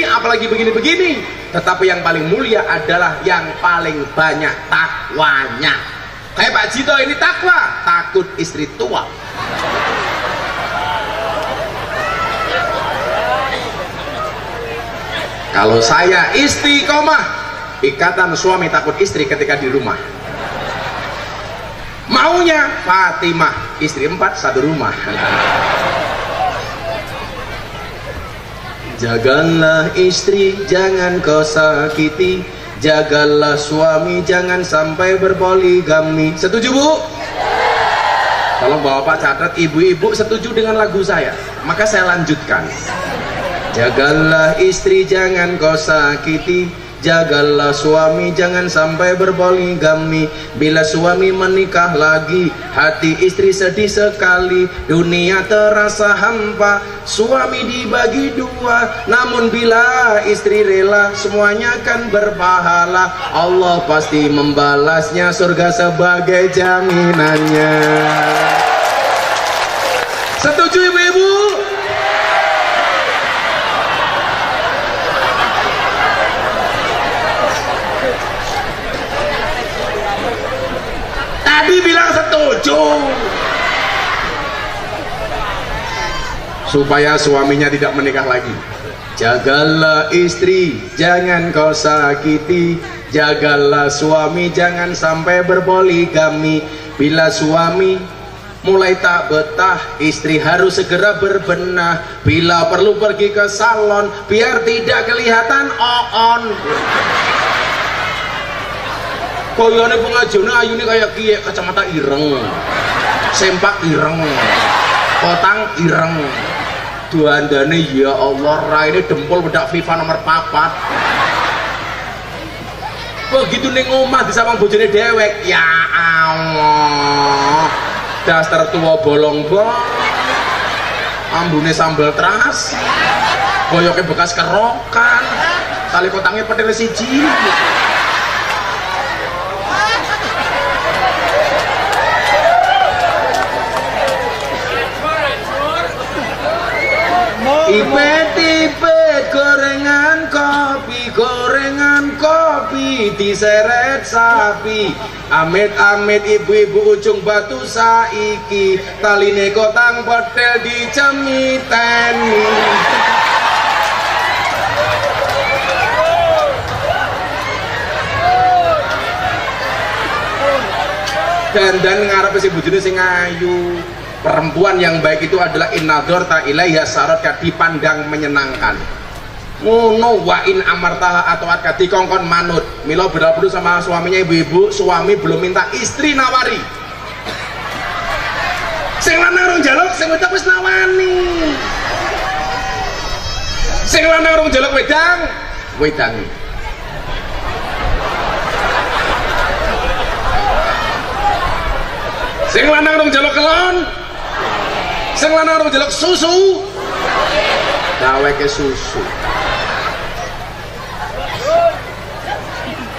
apalagi begini, tetapi yang paling mulia adalah yang paling banyak takwanya. Kayak Pak Jito ini takwa, takut istri tua. Kalau saya istiqomah, ikatan suami takut istri ketika di rumah. Maunya Fatimah, istri 4 satu rumah. Jagalah istri, jangan kau sakiti. Jagalah suami, jangan sampai berpoligami. Setuju Bu? Tolong Bapak catat, ibu-ibu setuju dengan lagu saya. Maka saya lanjutkan. Jagalah istri, jangan kau sakiti. Jagalah suami, jangan sampai berpoligami. Bila suami menikah lagi, hati istri sedih sekali. Dunia terasa hampa, suami dibagi 2. Namun bila istri rela, semuanya akan berpahala. Allah pasti membalasnya, surga sebagai jaminannya. Setuju ibu-ibu? Tadi bilang setuju. Supaya suaminya tidak menikah lagi. Jagalah istri, jangan kau sakiti. Jagalah suami, jangan sampai berpoligami. Bila suami mulai tak betah, istri harus segera berbenah. Bila perlu pergi ke salon, biar tidak kelihatan on. Koyone pengajune ayune kayak kiye, kacamata ireng, sempak ireng, kotang ireng, duandane ya Allah, raine dempul bedak FIFA nomor 4. Begitu ning omah disawang bojone dewek, ya Allah, dasar tua bolong-bolong, ambune sambal teras, koyoke bekas kerokan, tali kotangnya petel siji. Ipet-ipet gorengan kopi diseret sapi. Amit-amit ibu-ibu ujung batu saiki, taline kotang petel dicemiteni. Dan ngarep si bojone sing ayu. Perempuan yang baik itu adalah innadzarta ilaiha saraka, dipandang menyenangkan. Ngono wa in amartaha atau akad dikongkon manut. Milo berlabuh sama suaminya ibu-ibu, suami belum minta, istri nawari. Sing lanang rong njaluk, sing wedok wis nawani. Sing lanang rong njaluk wedang, wedangi. Sing lanang rong njaluk kelon, sing lanang rong njaluk susu, gaweke susu.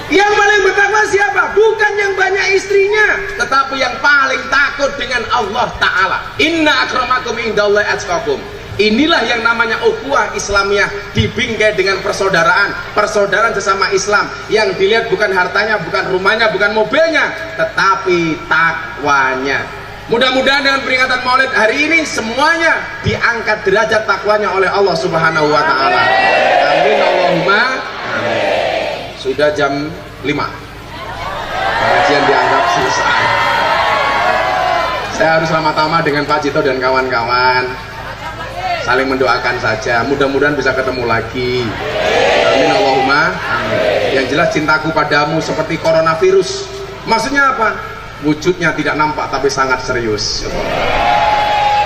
Yang paling bertakwa siapa? Bukan yang banyak istrinya, tetapi yang paling takut dengan Allah Ta'ala. Inna akramakum indallahi atqakum. Inilah yang namanya ukhuwah Islamiyah, dibingkai dengan persaudaraan, persaudaraan sesama Islam. Yang dilihat bukan hartanya, bukan rumahnya, bukan mobilnya, tetapi takwanya. Mudah-mudahan dengan peringatan Maulid hari ini semuanya diangkat derajat takwanya oleh Allah Subhanahu wa Ta'ala. Amin Allahumma amin. Sudah jam 5, pengajian dianggap selesai. Saya harus lama-lama dengan Pak Cito dan kawan-kawan, saling mendoakan saja, mudah-mudahan bisa ketemu lagi. Amin Allahumma amin. Yang jelas cintaku padamu seperti coronavirus. Maksudnya apa? Wujudnya tidak nampak tapi sangat serius.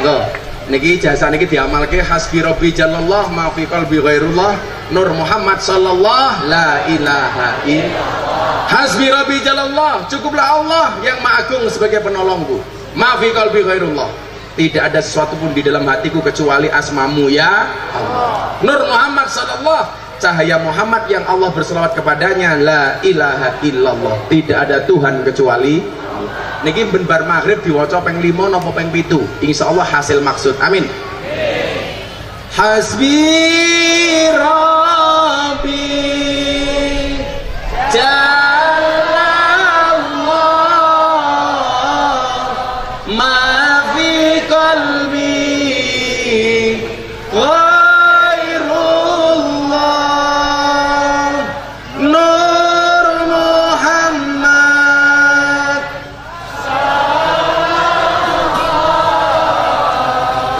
Loh, niki jasa niki diamalke hasbi rabbi jallallah ma fi qalbi ghairullah Nur Muhammad sallallahu la ilaha illallah. Hasbi rabbi jallallah, cukuplah Allah yang maha agung sebagai penolongku. Ma fi qalbi ghairullah, tidak ada sesuatu pun di dalam hatiku kecuali asmamu ya Allah. Nur Muhammad sallallahu, cahaya Muhammad yang Allah berselawat kepadanya, la ilaha illallah, tidak ada Tuhan kecuali Allah. Niki ben bar maghrib diwaca ping 5 napa ping 7, insyaallah hasil maksud. Amin. Hasbi rabbi jallallah ma fi qalbi ghairullah Nur Muhammad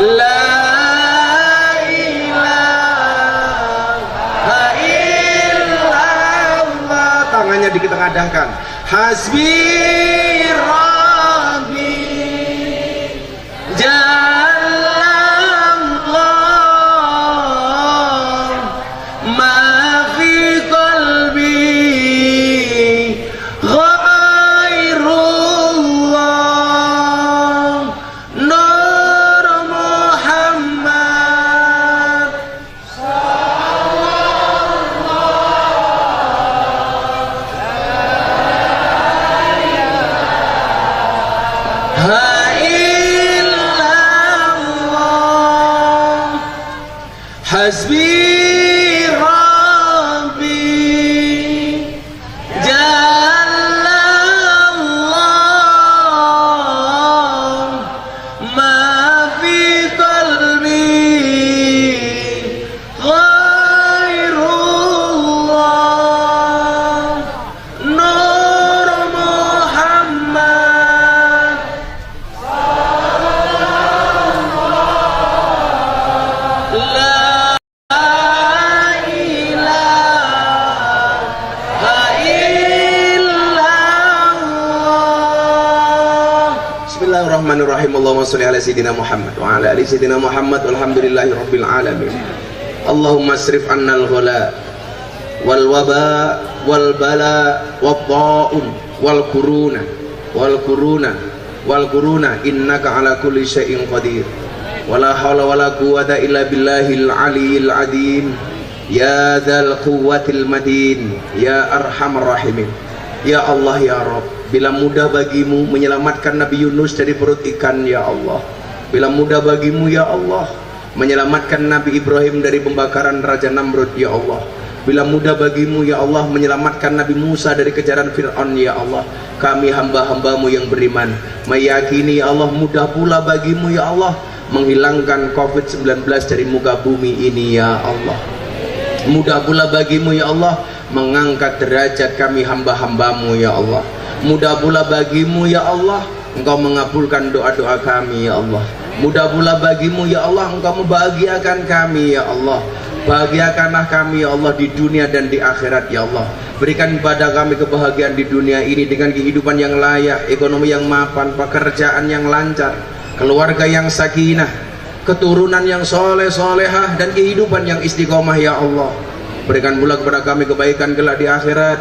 la diketengahkan. Hasbi rabbi jallallah ma fi qalbi ghairullah Nur Muhammad Hasbi rabbi jallallah ma fi qalbi ghairullah Nur Muhammad Bismillahirrahmanirrahim. Allahumma sholli ala sayyidina Muhammad wa ala ali sayyidina Muhammad walhamdulillahi rabbil alamin. Allahumma asrif annal ghala wal waba wal bala wad dha'un wal quruna innaka ala kulli syai'in qadir. Wala hawla wala quwwata illa billahil aliyil azim. Ya dzal quwwatil matin, ya arhamar rahimin. Ya Allah ya Rabb, bila mudah bagimu menyelamatkan Nabi Yunus dari perut ikan ya Allah, bila mudah bagimu ya Allah menyelamatkan Nabi Ibrahim dari pembakaran Raja Namrud ya Allah, bila mudah bagimu ya Allah menyelamatkan Nabi Musa dari kejaran Fir'aun ya Allah, kami hamba-hambamu yang beriman meyakini ya Allah mudah pula bagimu ya Allah menghilangkan COVID-19 dari muka bumi ini ya Allah. Mudah pula bagimu ya Allah mengangkat derajat kami hamba-hambamu ya Allah. Mudah pula bagimu ya Allah Engkau mengabulkan doa-doa kami ya Allah. Mudah pula bagimu ya Allah Engkau membahagiakan kami ya Allah. Bahagiakanlah kami ya Allah di dunia dan di akhirat ya Allah. Berikan kepada kami kebahagiaan di dunia ini dengan kehidupan yang layak, ekonomi yang mapan, pekerjaan yang lancar, keluarga yang sakinah, keturunan yang soleh solehah, dan kehidupan yang istiqomah ya Allah. Berikan pula kepada kami kebaikan kelak di akhirat.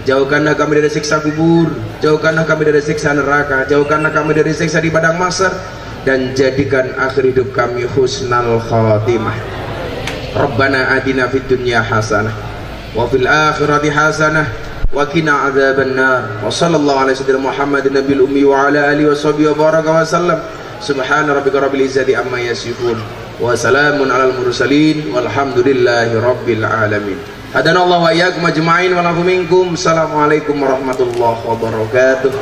Jauhkanlah kami dari siksa kubur, jauhkanlah kami dari siksa neraka, jauhkanlah kami dari siksa di padang mahsyar, dan jadikan akhir hidup kami husnal khatimah. Rabbana atina fid dunya hasanah wa fil akhirati hasanah wa qina adzabannar. Wa sallallahu ala sayyidina Muhammadin nabiyil ummi wa ala alihi washabihi wa baraka wa sallam. Subhana rabbika rabbil izzati amma yasifun wa salamun alal mursalin walhamdulillahi rabbil alamin. Hadanallahu wa iyyakum ajma'in wa lakum minkum. Assalamualaikum warahmatullahi wabarakatuh.